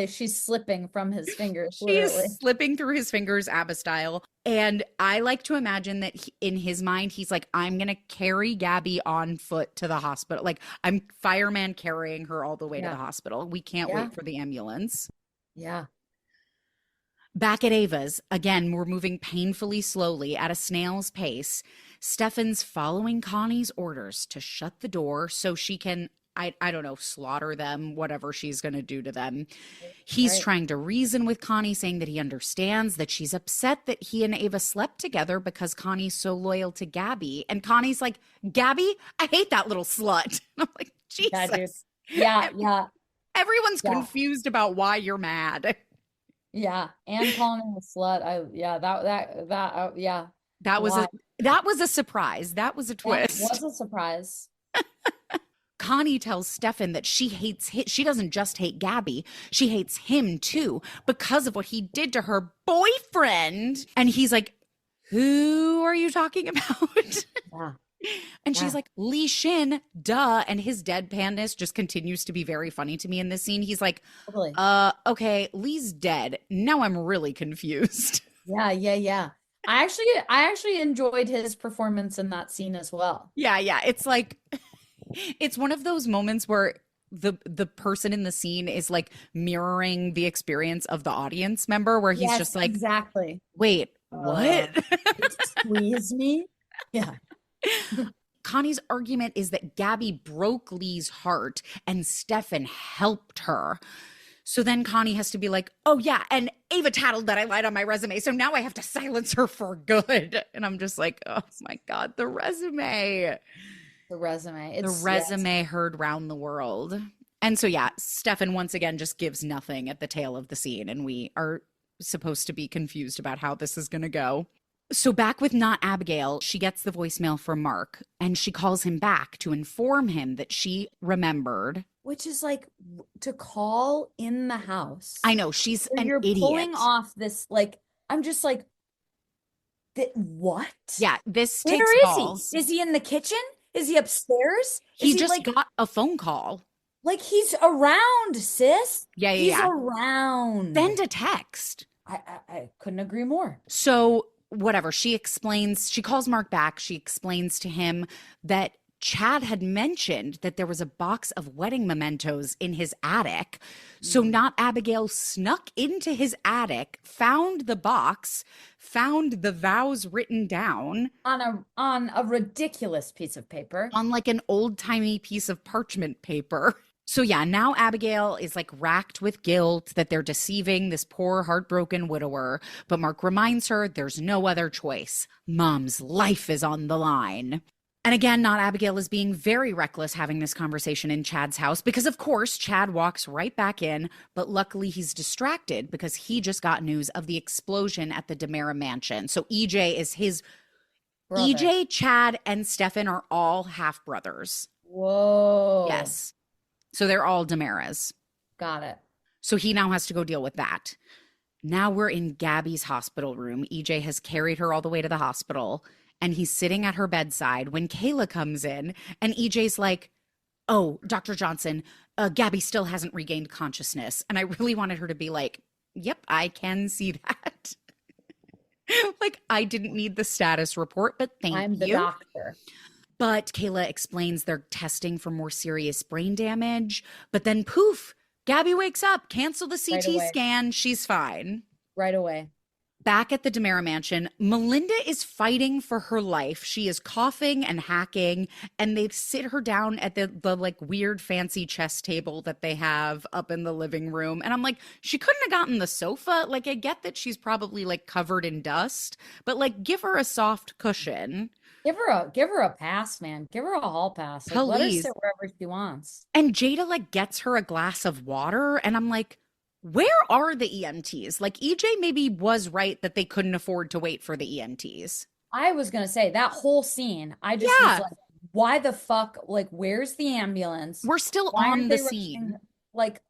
She's slipping from his fingers. She is slipping through his fingers, ABBA style. And I like to imagine that in his mind, he's like, I'm going to carry Gabby on foot to the hospital. Like I'm fireman carrying her all the way to the hospital. We can't wait for the ambulance. Yeah. Back at Ava's, again, we're moving painfully slowly at a snail's pace. Stefan's following Connie's orders to shut the door so she can, I don't know, slaughter them, whatever she's going to do to them. He's trying to reason with Connie, saying that he understands that she's upset that he and Ava slept together because Connie's so loyal to Gabby. And Connie's like, Gabby, I hate that little slut. I'm like, Jesus. Yeah, dude. Yeah. Everyone's confused about why you're mad. Yeah, and calling him a slut. That was a surprise. That was a twist. That was a surprise. Connie tells Stefan that she doesn't just hate Gabby, she hates him too because of what he did to her boyfriend. And he's like, who are you talking about? Yeah. And she's like, Lee Shin, duh. And his deadpanness just continues to be very funny to me in this scene. He's like, okay, Lee's dead. Now I'm really confused. Yeah. I actually enjoyed his performance in that scene as well. Yeah. It's like, it's one of those moments where the person in the scene is like mirroring the experience of the audience member, where he's just like, exactly. Wait, what? Squeeze me? Yeah. Connie's argument is that Gabby broke Lee's heart and Stefan helped her. So then Connie has to be like, oh yeah, and Ava tattled that I lied on my resume, so now I have to silence her for good. And I'm just like, oh my God, the resume. The resume. The It's yes. resume heard round the world. And so yeah, Stefan once again just gives nothing at the tail of the scene, and we are supposed to be confused about how this is going to go. So back with Not-Abigail, she gets the voicemail from Mark, and she calls him back to inform him that she remembered. Which is like to call in the house. I know, she's Where an you're idiot. pulling off this, like, I'm just like, what? Yeah, this takes Where is balls. he? Is he in the kitchen? Is he upstairs? He Is just like, got a phone call. like he's around, sis? Yeah, yeah, He's yeah. around. Send a text. I couldn't agree more. So whatever, she explains, she calls Mark back. She explains to him that Chad had mentioned that there was a box of wedding mementos in his attic. So Not-Abigail snuck into his attic, found the box, found the vows written down On a ridiculous piece of paper. on like an old-timey piece of parchment paper. So yeah, now Abigail is like racked with guilt that they're deceiving this poor heartbroken widower, but Mark reminds her there's no other choice. Mom's life is on the line. And again, Not-Abigail is being very reckless having this conversation in Chad's house because, of course, Chad walks right back in, but luckily he's distracted because he just got news of the explosion at the DeMera mansion. So EJ is his Brother. EJ, Chad, and Stefan are all half brothers. Whoa. Yes. So they're all DeMeras. Got it. So he now has to go deal with that. Now we're in Gabby's hospital room. EJ has carried her all the way to the hospital, and he's sitting at her bedside when Kayla comes in, and EJ's like, oh, Dr. Johnson, Gabby still hasn't regained consciousness. And I really wanted her to be like, yep, I can see that. Like, I didn't need the status report, but thank you. I'm the doctor. But Kayla explains they're testing for more serious brain damage. But then poof, Gabby wakes up, cancel the CT scan. She's fine. Right away. Back at the DeMera mansion, Melinda is fighting for her life. She is coughing and hacking, and they sit her down at the like weird fancy chess table that they have up in the living room. And I'm like, she couldn't have gotten the sofa. Like, I get that she's probably like covered in dust, but like give her a soft cushion. Give her a pass, man. Give her a hall pass. Like, let her sit wherever she wants. And Jada like gets her a glass of water, and I'm like, where are the EMTs? Like, EJ maybe was right that they couldn't afford to wait for the EMTs. I was gonna say that whole scene. I just was like, why the fuck? Like, where's the ambulance? We're still on the scene. Like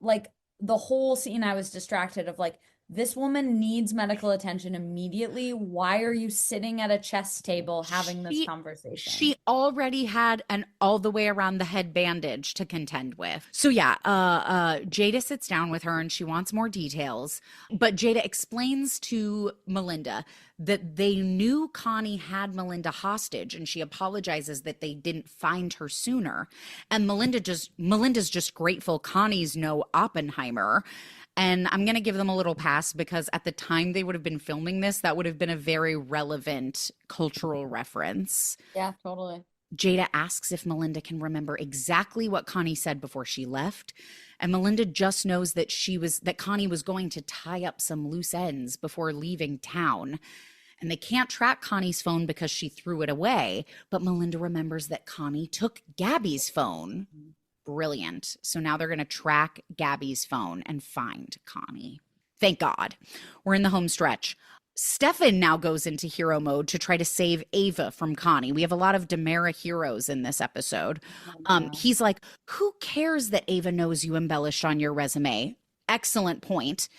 the whole scene, I was distracted of like, this woman needs medical attention immediately. Why are you sitting at a chess table having this conversation? She already had an all the way around the head bandage to contend with. So yeah, Jada sits down with her and she wants more details. But Jada explains to Melinda that they knew Connie had Melinda hostage, and she apologizes that they didn't find her sooner. And Melinda's just grateful Connie's no Oppenheimer. And I'm going to give them a little pass because at the time they would have been filming this, that would have been a very relevant cultural reference. Yeah, totally. Jada asks if Melinda can remember exactly what Connie said before she left. And Melinda just knows that Connie was going to tie up some loose ends before leaving town. And they can't track Connie's phone because she threw it away. But Melinda remembers that Connie took Gabby's phone. Brilliant. So now they're going to track Gabby's phone and find Connie. Thank God. We're in the home stretch. Stefan now goes into hero mode to try to save Ava from Connie. We have a lot of DeMera heroes in this episode. He's like, who cares that Ava knows you embellished on your resume? Excellent point.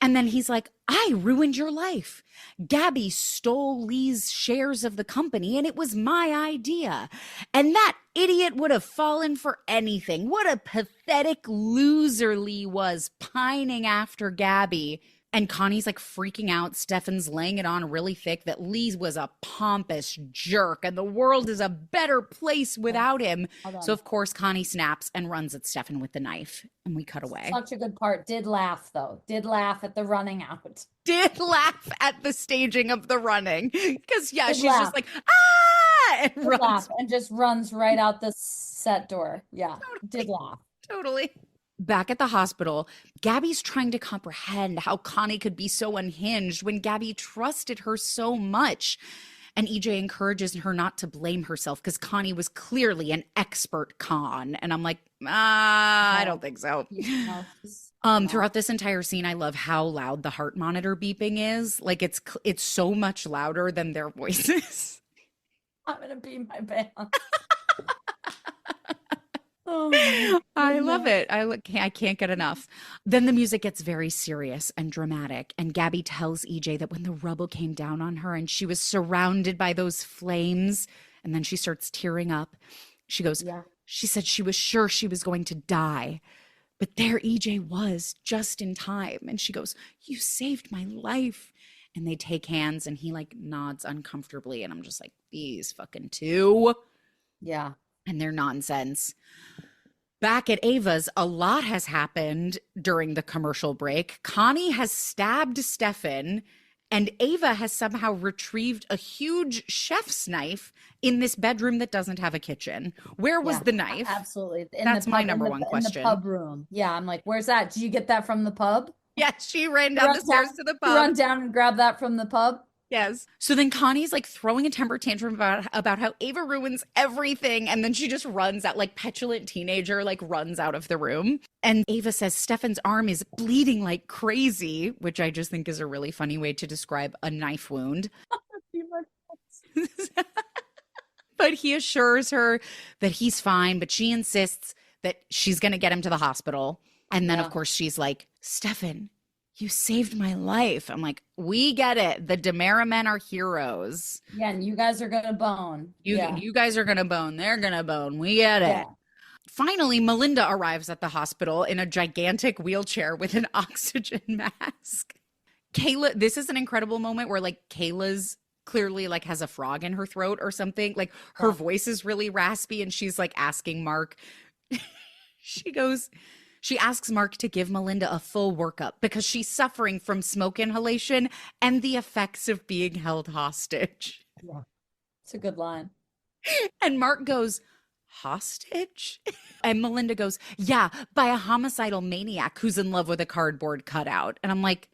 And then he's like, I ruined your life. Gabby stole Lee's shares of the company, and it was my idea. And that idiot would have fallen for anything. What a pathetic loser Lee was, pining after Gabby. And Connie's like freaking out. Stefan's laying it on really thick that Lee was a pompous jerk and the world is a better place without him. So of course Connie snaps and runs at Stefan with the knife, and we cut away. Such a good part. Did laugh though. Did laugh at the running out. Did laugh at the staging of the running. Because she's just like, ah! And runs. Laugh and just runs right out the set door. Yeah. Totally. Did laugh. Totally. Back at the hospital, Gabby's trying to comprehend how Connie could be so unhinged when Gabby trusted her so much. And EJ encourages her not to blame herself because Connie was clearly an expert con. And I'm like, I don't think so. No, no. Throughout this entire scene, I love how loud the heart monitor beeping is. Like it's so much louder than their voices. I'm gonna pee my pants. Oh, I love it. I can't get enough. Then the music gets very serious and dramatic. And Gabby tells EJ that when the rubble came down on her and she was surrounded by those flames, and then she starts tearing up. She goes, yeah. She said she was sure she was going to die. But there EJ was just in time. And she goes, you saved my life. And they take hands and he like nods uncomfortably. And I'm just like, these fucking two. Yeah. And they're nonsense. Back at Ava's, a lot has happened during the commercial break. Connie has stabbed Stefan, and Ava has somehow retrieved a huge chef's knife in this bedroom that doesn't have a kitchen. Where was the knife? Absolutely. That's my number one question. In the pub room. Yeah, I'm like, where's that? Did you get that from the pub? Yeah, she ran down the stairs to the pub. Run down and grab that from the pub? Yes. So then Connie's like throwing a temper tantrum about how Ava ruins everything. And then she just runs out, like petulant teenager, like runs out of the room. And Ava says Stefan's arm is bleeding like crazy, which I just think is a really funny way to describe a knife wound. But he assures her that he's fine, but she insists that she's going to get him to the hospital. And then, of course, she's like, Stefan, you saved my life. I'm like, we get it. The Demera men are heroes. Yeah, and you guys are gonna bone. You guys are gonna bone. They're gonna bone. We get it. Finally, Melinda arrives at the hospital in a gigantic wheelchair with an oxygen mask. Kayla, this is an incredible moment where like Kayla's clearly like has a frog in her throat or something. Like her voice is really raspy and she's like asking Mark. She asks Mark to give Melinda a full workup because she's suffering from smoke inhalation and the effects of being held hostage. Yeah. It's a good line. And Mark goes, hostage? And Melinda goes, yeah, by a homicidal maniac who's in love with a cardboard cutout. And I'm like,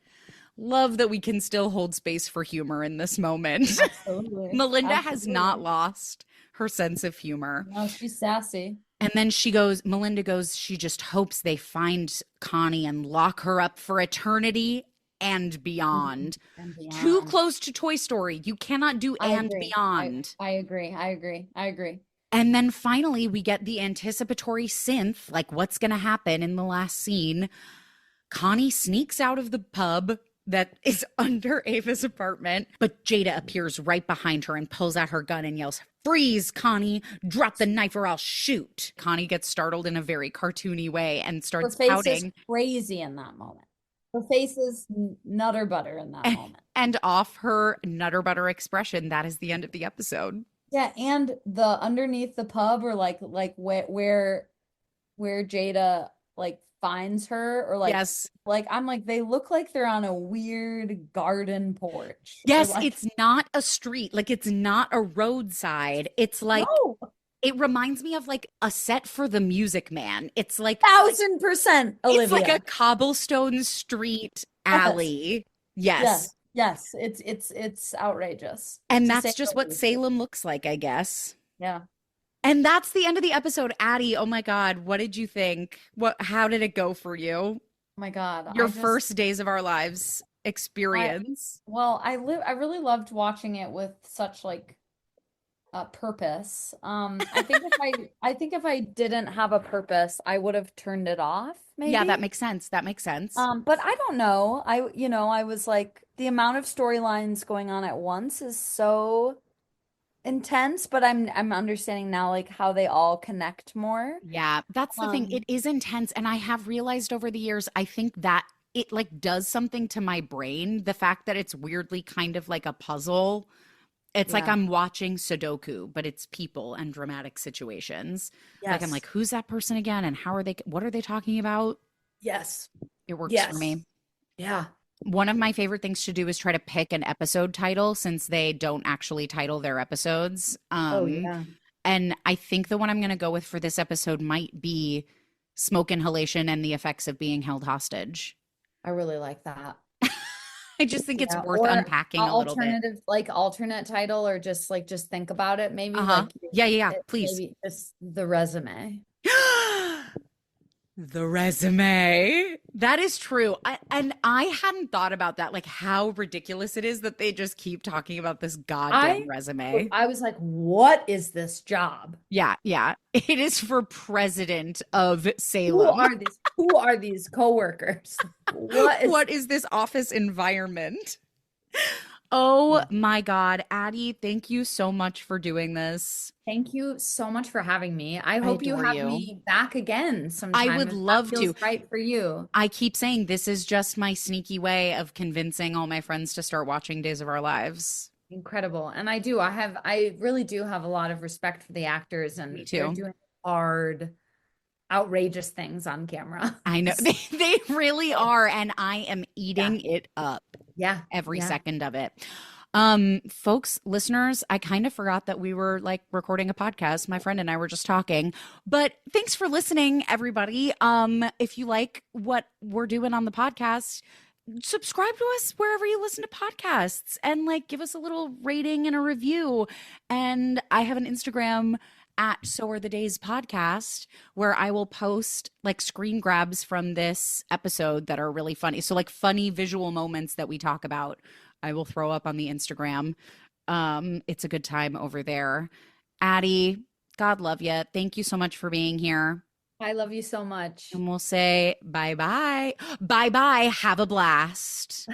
love that we can still hold space for humor in this moment. Absolutely. Melinda has not lost her sense of humor. No, she's sassy. And then Melinda goes, she just hopes they find Connie and lock her up for eternity and beyond. Too close to Toy Story. You cannot do beyond. I agree. And then finally, we get the anticipatory synth, like what's going to happen in the last scene. Connie sneaks out of the pub that is under Ava's apartment, but Jada appears right behind her and pulls out her gun and yells, freeze, Connie, drop the knife or I'll shoot. Connie gets startled in a very cartoony way and starts pouting. Her face is crazy in that moment. Her face is nutter butter in that moment. And off her nutter butter expression, that is the end of the episode. Yeah, and the underneath the pub or like where Jada like finds her or like yes, like I'm like they look like they're on a weird garden porch. Yes, like, it's not a street, like it's not a roadside. It's like it reminds me of like a set for The Music Man. It's like 1000%, Olivia. It's like a cobblestone street alley. Yes. It's outrageous. And that's just what Salem looks like, I guess. Yeah. And that's the end of the episode. Addie, oh my God, what did you think? How did it go for you? Oh my God. Your first days of our lives experience. I really loved watching it with such like purpose. I think if I didn't have a purpose, I would have turned it off, maybe. Yeah, that makes sense. But I don't know. I was like, the amount of storylines going on at once is so intense, but I'm understanding now like how they all connect more. Yeah, that's the thing. It is intense, and I have realized over the years, I think that it like does something to my brain. The fact that it's weirdly kind of like a puzzle. It's like I'm watching Sudoku, but it's people and dramatic situations. Yes. Like I'm like, who's that person again? And what are they talking about? Yes. It works for me. Yeah. One of my favorite things to do is try to pick an episode title since they don't actually title their episodes. And I think the one I'm going to go with for this episode might be smoke inhalation and the effects of being held hostage. I really like that. I just think it's Yeah, worth or unpacking a little bit. alternative, like alternate title, or just like just think about it. Maybe Uh-huh. like Yeah, yeah, yeah. Please. maybe just the resume. The resume. That is true. And I hadn't thought about that, like how ridiculous it is that they just keep talking about this goddamn I resume. I was like, what is this job? Yeah, yeah. It is for president of Who Salem. are these? Who are these coworkers? What is? What is this office environment? Oh Yeah. my God, Addie, thank you so much for doing this. Thank you so much for having me. I I hope you adore have you. me back again I sometime would if that love feels to. right for you. I keep saying this is just my sneaky way of convincing all my friends to start watching Days of Our Lives. Incredible. And I really do have a lot of respect for the actors, Me and they're too. doing hard, outrageous things on camera. I know they really are, and I am Yeah. eating it up Yeah. every Yeah. second of it. Folks, listeners, I kind of forgot that we were like recording a podcast. My friend and I were just talking, but thanks for listening, everybody. If you like what we're doing on the podcast, subscribe to us wherever you listen to podcasts and like give us a little rating and a review. And I have an Instagram at So Are the Days podcast where I will post like screen grabs from this episode that are really funny. So like funny visual moments that we talk about, I will throw up on the Instagram. It's a good time over there. Addie, God love you. Thank you so much for being here. I love you so much. And we'll say bye bye. Bye bye. Have a blast.